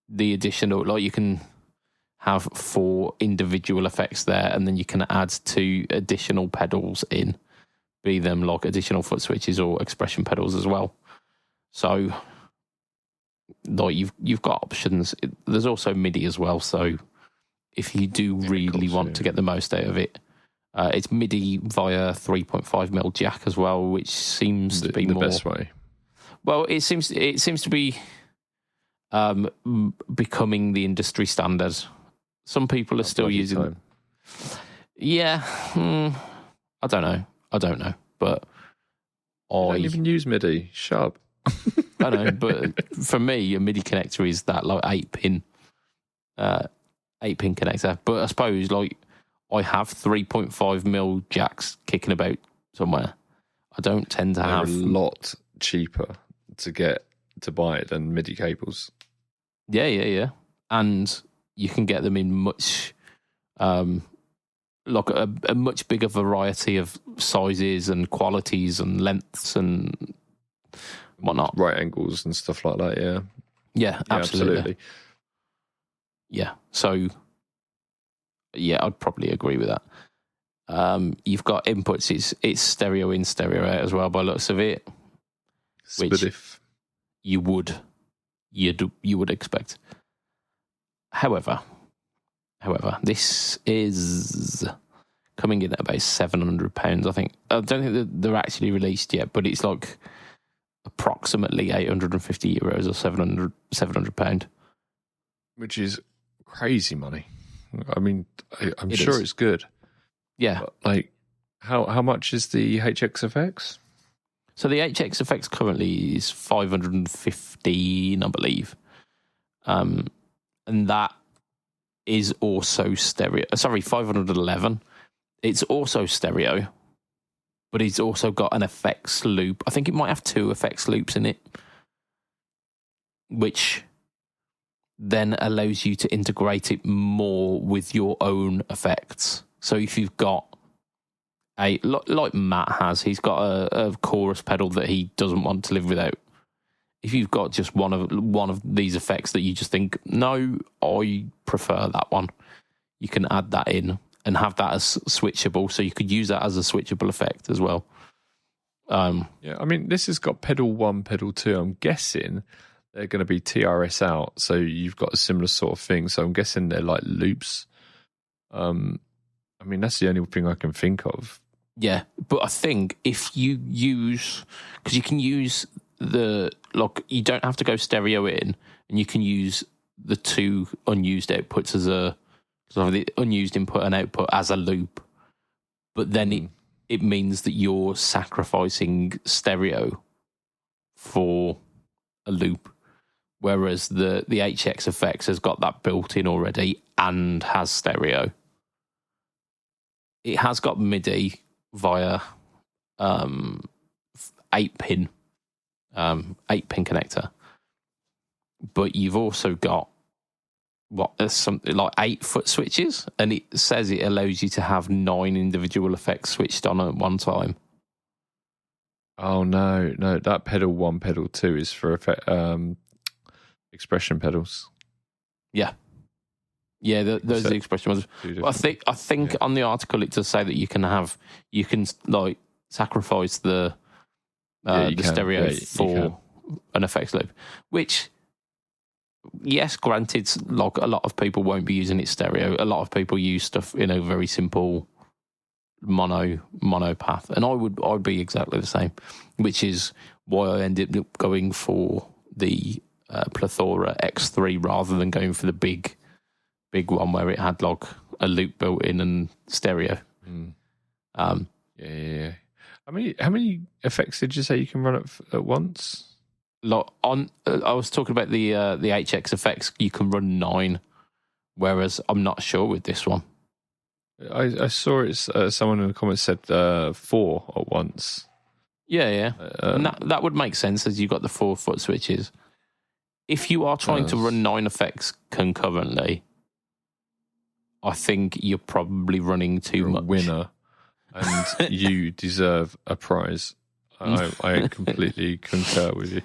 the additional, like you can have 4 individual effects there, and then you can add 2 additional pedals in, be them like additional foot switches or expression pedals as well. So like you've got options. There's also MIDI as well, so if you do really want to get the most out of it, it's MIDI via 3.5mm jack as well, which seems to be the more best way. Well, it seems to be becoming the industry standard. Some people are still using time. Yeah, I don't know, but I don't even use MIDI. Shut up. I know, but for me, a MIDI connector is that like 8-pin connector. But I suppose like I have 3.5mm jacks kicking about somewhere. I don't tend to have a lot cheaper to buy it than MIDI cables. Yeah, and you can get them in much like a much bigger variety of sizes and qualities and lengths and whatnot. Right angles and stuff like that, yeah. Yeah, absolutely. Yeah, so, yeah, I'd probably agree with that. You've got inputs. It's stereo in, stereo out as well by looks of it. Which Spiff. you would expect. However, this is coming in at about £700. I think. I don't think that they're actually released yet, but it's like approximately €850 or £700. Which is crazy money. I mean, I'm sure is. it's good. Yeah. But, like, how much is the HXFX? So the HXFX currently is 515, I believe. And that is also stereo. Sorry, 511. It's also stereo, but it's also got an effects loop. I think it might have 2 effects loops in it, which then allows you to integrate it more with your own effects. So if you've got like Matt has, he's got a chorus pedal that he doesn't want to live without. If you've got just one of these effects that you just think, no, I prefer that one, you can add that in and have that as switchable. So you could use that as a switchable effect as well. Yeah, I mean, this has got pedal 1, pedal 2. I'm guessing they're going to be TRS out, so you've got a similar sort of thing. So I'm guessing they're like loops. I mean, that's the only thing I can think of. Yeah, but I think if you use, because you can use you don't have to go stereo in, and you can use the 2 unused outputs as a sort of the unused input and output as a loop. But then it means that you're sacrificing stereo for a loop, whereas the HX Effects has got that built in already and has stereo. It has got MIDI via 8-pin connector, but you've also got something like 8-foot switches, and it says it allows you to have 9 individual effects switched on at one time. Oh no, that pedal 1, pedal 2 is for expression pedals. Yeah, those are the expression ones. I think on the article it does say that you can like sacrifice the stereo for an effects loop, which, yes, granted, like a lot of people won't be using it stereo. A lot of people use stuff in a very simple mono path, and I'd be exactly the same, which is why I ended up going for the Plethora X3 rather than going for the big one where it had like a loop built in and stereo. Yeah. How many effects did you say you can run at once? Like I was talking about the HX Effects. You can run 9, whereas I'm not sure with this one. I saw it. Someone in the comments said 4 at once. Yeah. And that would make sense as you've got the 4-foot switches. If you are trying to run 9 effects concurrently, I think you're probably running too much. Winner, and you deserve a prize. I completely concur with you,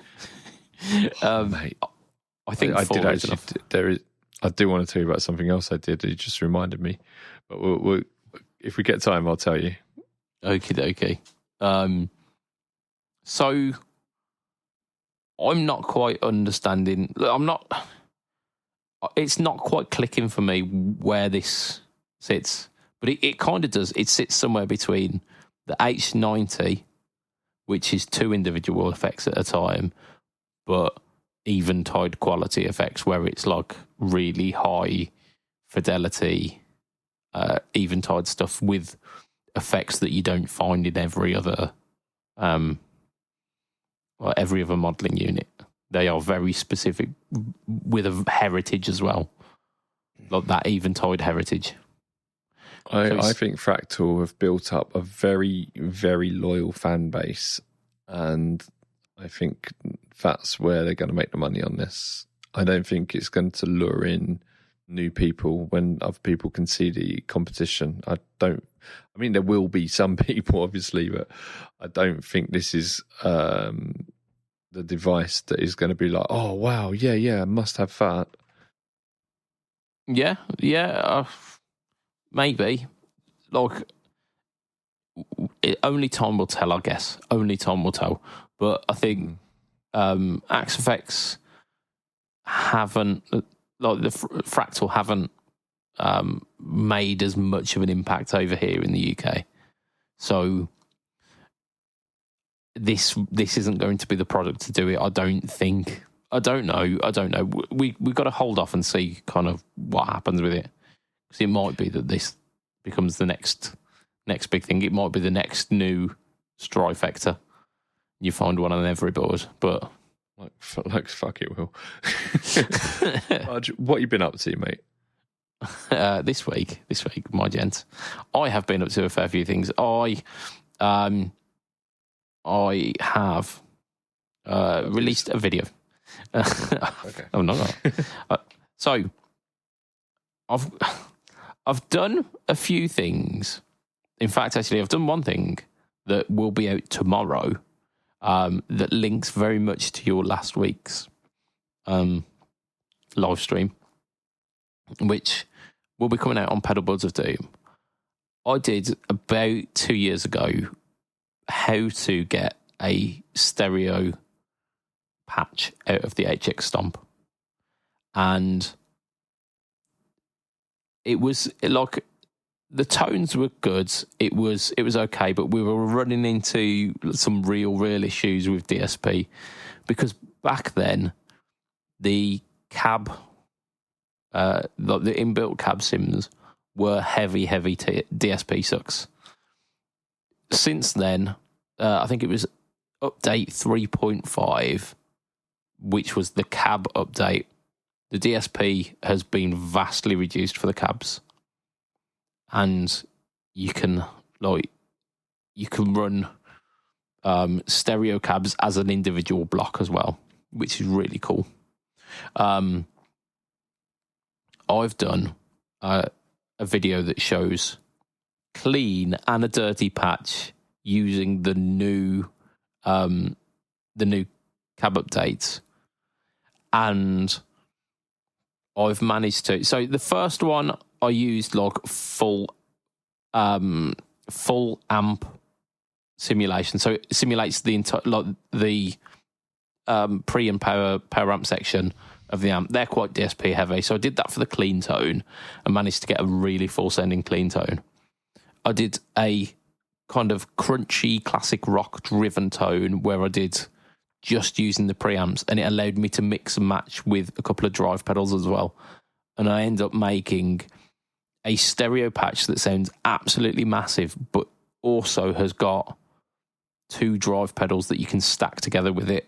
mate. I think I did actually. I do want to tell you about something else I did. It just reminded me, but if we get time, I'll tell you. Okay. So I'm not quite understanding. It's not quite clicking for me where this sits, but it kind of does. It sits somewhere between the H90, which is 2 individual effects at a time, but eventide quality effects where it's like really high fidelity, eventide stuff with effects that you don't find in every other modeling unit. They are very specific with a heritage as well, like that eventide heritage. I think Fractal have built up a very, very loyal fan base, and I think that's where they're going to make the money on this. I don't think it's going to lure in new people when other people can see the competition. I mean, there will be some people, obviously, but I don't think this is the device that is going to be like, oh, wow, yeah, must have that. Yeah, maybe. Like, only time will tell, I guess. Only time will tell. But I think Axe Effects haven't, like the Fractal haven't made as much of an impact over here in the UK. So this isn't going to be the product to do it, I don't think. I don't know. We've got to hold off and see kind of what happens with it. Because it might be that this becomes the next big thing. It might be the next new Strifector. You find one on every board, but like fuck it, Will. Budge, what you been up to, mate? This week, my gent, I have been up to a fair few things. I have released a video. Okay. Oh no. So I've done a few things. In fact, actually, I've done one thing that will be out tomorrow. That links very much to your last week's live stream, which will be coming out on Pedal Buds of Doom. I did about 2 years ago how to get a stereo patch out of the HX Stomp, and it was like the tones were good. It was okay, but we were running into some real issues with DSP because back then the cab, like the inbuilt cab sims were heavy DSP sucks. Since then, I think it was update 3.5, which was the cab update. The DSP has been vastly reduced for the cabs. And you can run stereo cabs as an individual block as well, which is really cool. I've done a video that shows clean and a dirty patch using the new cab updates, and I've managed to. So the first one I used like full amp simulation. So it simulates the entire the pre and power amp section of the amp. They're quite DSP heavy, so I did that for the clean tone and managed to get a really full sounding clean tone. I did a kind of crunchy classic rock driven tone where I did just using the preamps, and it allowed me to mix and match with a couple of drive pedals as well. And I end up making a stereo patch that sounds absolutely massive, but also has got 2 drive pedals that you can stack together with it.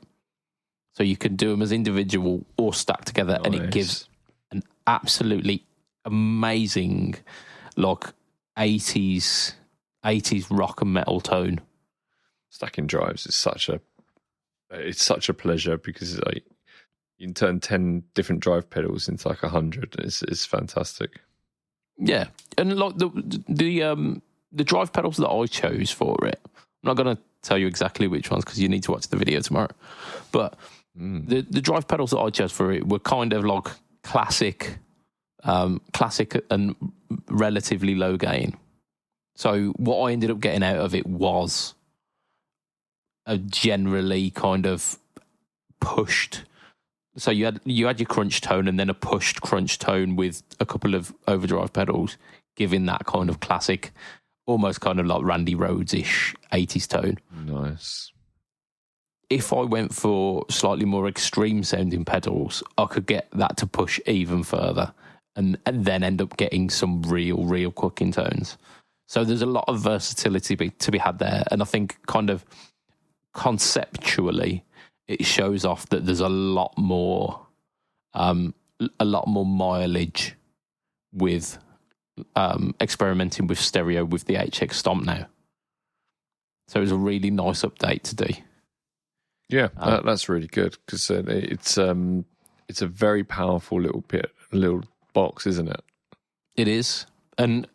So you can do them as individual or stack together, nice. And it gives an absolutely amazing, like 80s rock and metal tone. Stacking drives is such a pleasure because it's like you can turn 10 different drive pedals into like 100. It's fantastic. Yeah, and like the drive pedals that I chose for it, I'm not going to tell you exactly which ones because you need to watch the video tomorrow. But the drive pedals that I chose for it were kind of like classic and relatively low gain. So what I ended up getting out of it was a generally kind of pushed. So you had your crunch tone and then a pushed crunch tone with a couple of overdrive pedals, giving that kind of classic, almost kind of like Randy Rhoads-ish 80s tone. Nice. If I went for slightly more extreme sounding pedals, I could get that to push even further and then end up getting some real cooking tones. So there's a lot of versatility to be had there. And I think kind of conceptually, it shows off that there's a lot more mileage with experimenting with stereo with the HX Stomp now. So it was a really nice update to do. Yeah, that's really good because it's a very powerful little box, isn't it? It is, and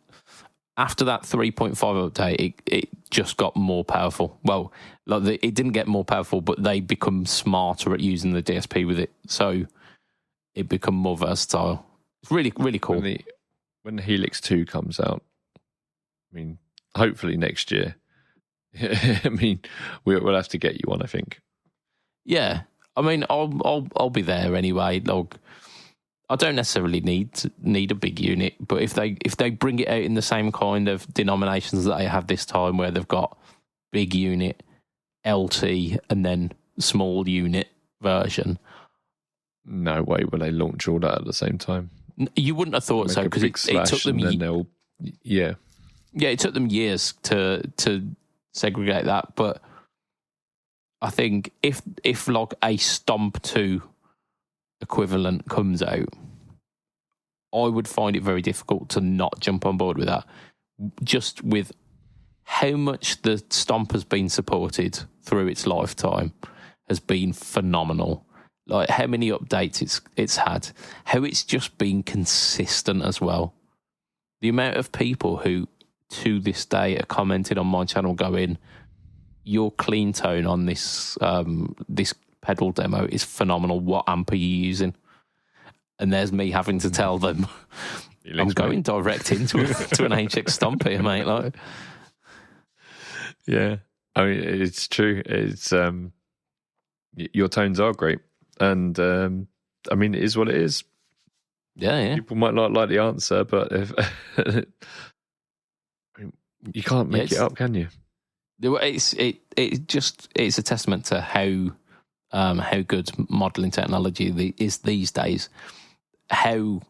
after that 3.5 update, it just got more powerful. Well, it didn't get more powerful, but they become smarter at using the DSP with it, so it become more versatile. It's really cool. When the Helix 2 comes out, I mean, hopefully next year, I mean, we'll have to get you one, I think. Yeah, I mean, I'll be there anyway. Like, I don't necessarily need a big unit, but if they bring it out in the same kind of denominations that they have this time, where they've got big unit, LT, and then small unit version. No way will they launch all that at the same time. You wouldn't have thought so, because it took them. Yeah, it took them years to segregate that. But I think if like a Stomp 2 equivalent comes out, I would find it very difficult to not jump on board with that. Just with how much the Stomp has been supported through its lifetime has been phenomenal. Like how many updates it's had, how it's just been consistent as well. The amount of people who to this day are commented on my channel going, your clean tone on this this pedal demo is phenomenal. What amp are you using? And there's me having to tell them I'm going direct into to an HX Stomp here, mate. Like, yeah, I mean, it's true. It's your tones are great, and I mean, it is what it is. Yeah. People might not like the answer, but if you can't make it up, can you? It's a testament to how good modelling technology is these days. How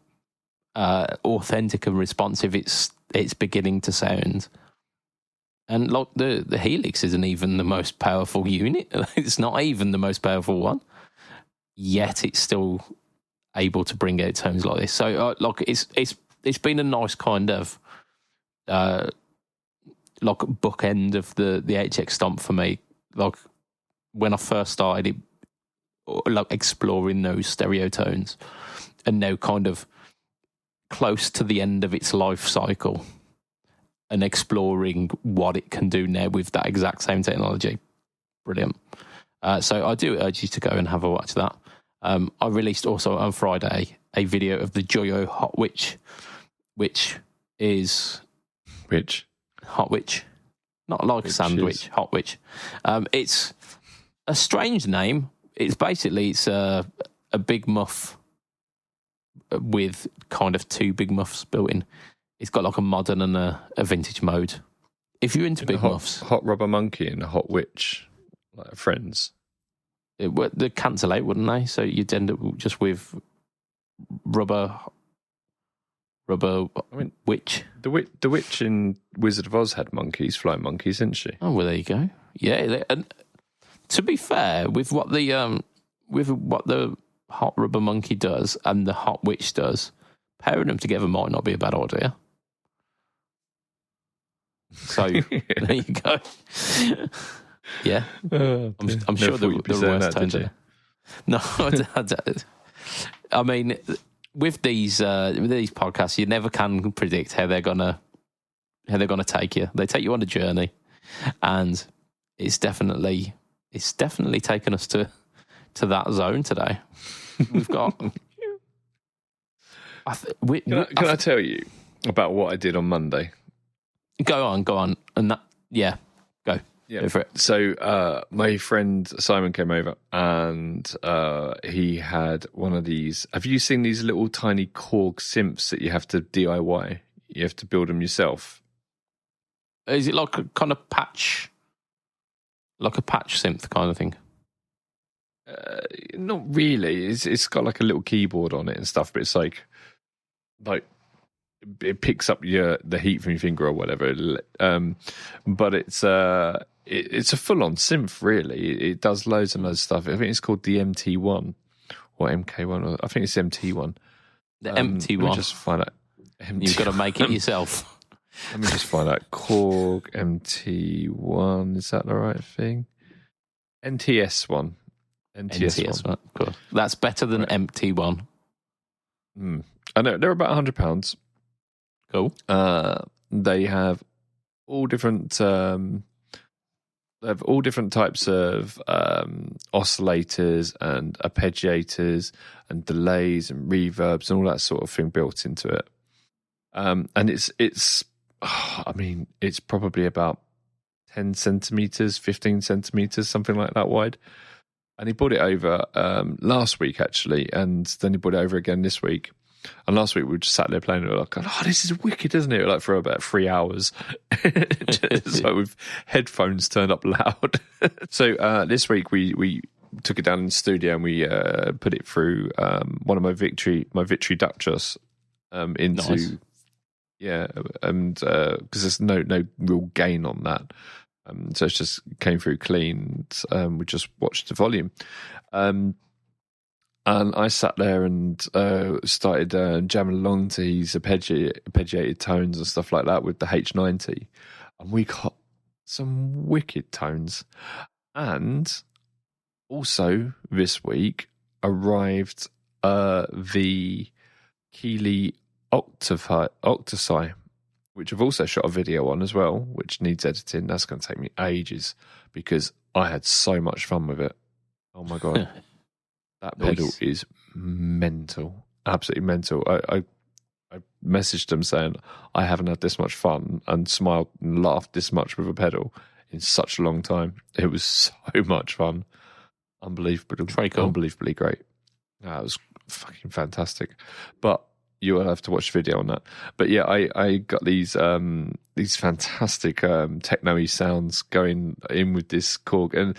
authentic and responsive it's beginning to sound. And like the Helix isn't even the most powerful unit. It's not even the most powerful one. Yet it's still able to bring out tones like this. So like it's been a nice kind of like bookend of the HX Stomp for me. Like when I first started like exploring those stereo tones, and now kind of close to the end of its life cycle and exploring what it can do now with that exact same technology. Brilliant. So I do urge you to go and have a watch that. I released also on Friday a video of the Joyo Hot Witch, which is... Which? Hot Witch. Not like a sandwich, Hot Witch. It's a strange name. It's a big muff with kind of two big muffs built in. It's got like a modern and a vintage mode. If you're into big muffs... Hot Rubber Monkey and a Hot Witch, like friends. They'd cancel out, wouldn't they? So you'd end up just with rubber witch. The witch in Wizard of Oz had monkeys, flying monkeys, didn't she? Oh, well, there you go. Yeah, and to be fair, with what the Hot Rubber Monkey does and the Hot Witch does, pairing them together might not be a bad idea. So there you go. Yeah, I'm sure there were worse tones there. No, I mean, with these podcasts, you never can predict how they're gonna take you. They take you on a journey, and it's definitely taken us to that zone today. We've got. Can I tell you about what I did on Monday? Go on, and that go. Yeah. Go for it. So my friend Simon came over, and he had one of these. Have you seen these little tiny Korg synths that you have to DIY? You have to build them yourself. Is it like a kind of patch, like a patch synth kind of thing? Not really. It's got like a little keyboard on it and stuff, but it's like it picks up the heat from your finger or whatever. But it's a full-on synth, really. It does loads and loads of stuff. I think it's called the MT1 or MK1. I think it's MT1. The MT1. Let me just find out. You've got to make it yourself. Let me just find out. Korg MT1. Is that the right thing? NTS1. NTS1. Cool. That's better than MT1. I know. They're about £100. Cool. They have all different. They have all different types of oscillators and arpeggiators and delays and reverbs and all that sort of thing built into it. And it's. I mean, it's probably about 10 centimeters, 15 centimeters, something like that wide. And he brought it over last week, actually, and then he brought it over again this week. And last week we just sat there playing it, like, oh, this is wicked, isn't it? Like for about 3 hours. So with headphones turned up loud. So this week we took it down in the studio and we put it through one of my Victory Duchess into... Nice. Yeah, and because there's no real gain on that. So it just came through clean. We just watched the volume. And I sat there and started jamming along to his arpeggiated tones and stuff like that with the H90. And we got some wicked tones. And also this week arrived the Caline Octosi, which I've also shot a video on as well, which needs editing. That's going to take me ages because I had so much fun with it. Oh my God. That pedal is mental, absolutely mental. I messaged them saying I haven't had this much fun and smiled and laughed this much with a pedal in such a long time. It was so much fun. Unbelievably great. It was fucking fantastic. But you will have to watch the video on that. But yeah, I got these fantastic techno-y sounds going in with this Korg, and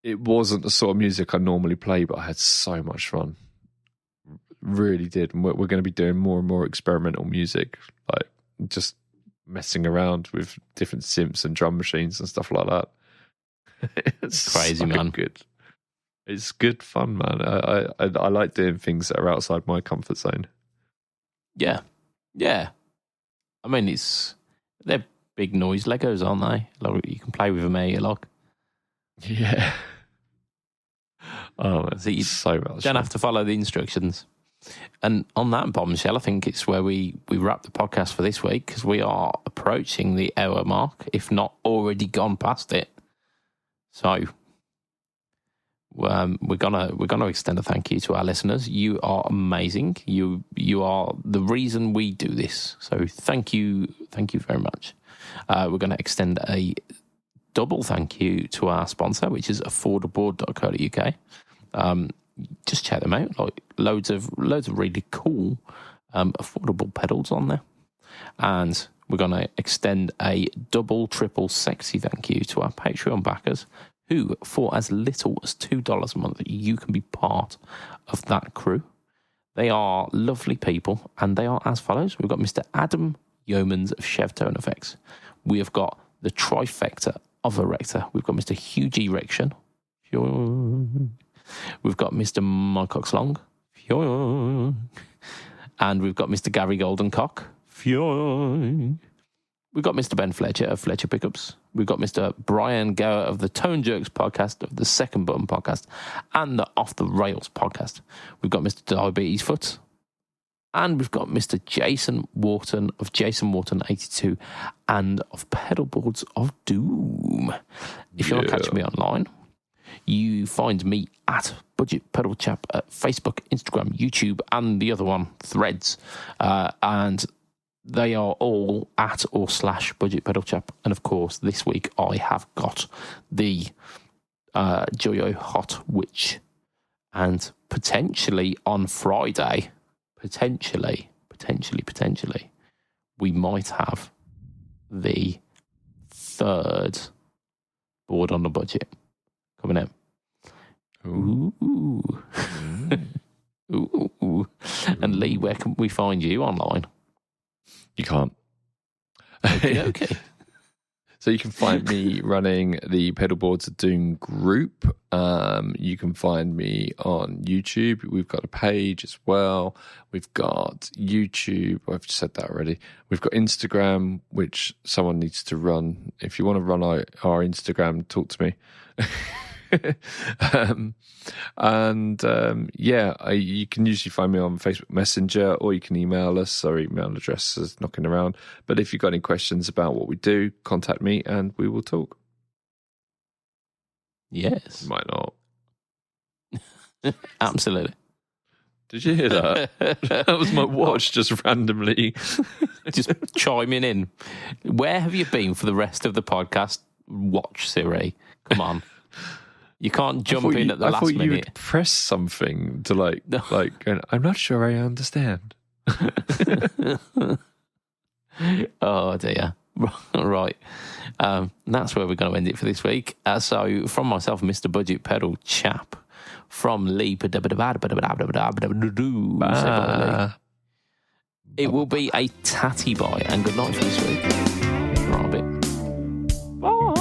it wasn't the sort of music I normally play, but I had so much fun. Really did. And we're going to be doing more and more experimental music, like just messing around with different synths and drum machines and stuff like that. It's crazy, so man. Good. It's good fun, man. I like doing things that are outside my comfort zone. Yeah. I mean, they're big noise Legos, aren't they? Like, you can play with them here, you like. Yeah. Oh, man, so you so much. Don't have to follow the instructions. And on that bombshell, I think it's where we wrap the podcast for this week, because we are approaching the hour mark, if not already gone past it. So we're gonna extend a thank you to our listeners. You are amazing. You are the reason we do this. So thank you very much. We're going to extend a double thank you to our sponsor, which is affordable.co.uk. Just check them out. Like loads of really cool affordable pedals on there. And we're going to extend a double, triple sexy thank you to our Patreon backers, who, for as little as $2 a month, you can be part of that crew. They are lovely people, and they are as follows. We've got Mr. Adam Yeomans of Chevtone Effects. We have got the trifecta of Erector. We've got Mr. Hugh G. Erection. We've got Mr. Mycox Long. And we've got Mr. Gary Goldencock. We've got Mr. Ben Fletcher of Fletcher Pickups. We've got Mr. Brian Gower of the Tone Jerks podcast, of the Second Button podcast, and the Off the Rails podcast. We've got Mr. Diabetes Foot. And we've got Mr. Jason Wharton of Jason Wharton 82 and of Pedalboards of Doom. If you want to catch me online, you find me at BudgetPedalChap at Facebook, Instagram, YouTube, and the other one, Threads. And they are all at or / BudgetPedalChap. And of course, this week I have got the Joyo Hot Witch. And potentially on Friday, potentially, we might have the third board on the budget coming out. Ooh. Ooh. And Lee, where can we find you online? You can't. Okay. So you can find me running the Pedalboards of Doom group. You can find me on YouTube. We've got a page as well. We've got YouTube. I've said that already. We've got Instagram, which someone needs to run. If you want to run our Instagram, talk to me. You can usually find me on Facebook Messenger, or you can email us. Our email address is knocking around. But if you've got any questions about what we do, contact me and we will talk. Yes. Might not. Absolutely. Did you hear that? That was my watch just randomly. Just chiming in. Where have you been for the rest of the podcast? Watch, Siri. Come on. You can't jump in at the last minute. I thought you would press something to like, I'm not sure I understand. Oh dear. Right. That's where we're going to end it for this week. So from myself, Mr. Budget Pedal Chap, from Lee, it will be a tatty bye and good night for this week. Right a bit. Bye.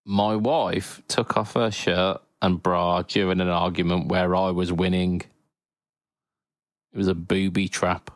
My wife took off her shirt and bra during an argument where I was winning. It was a booby trap.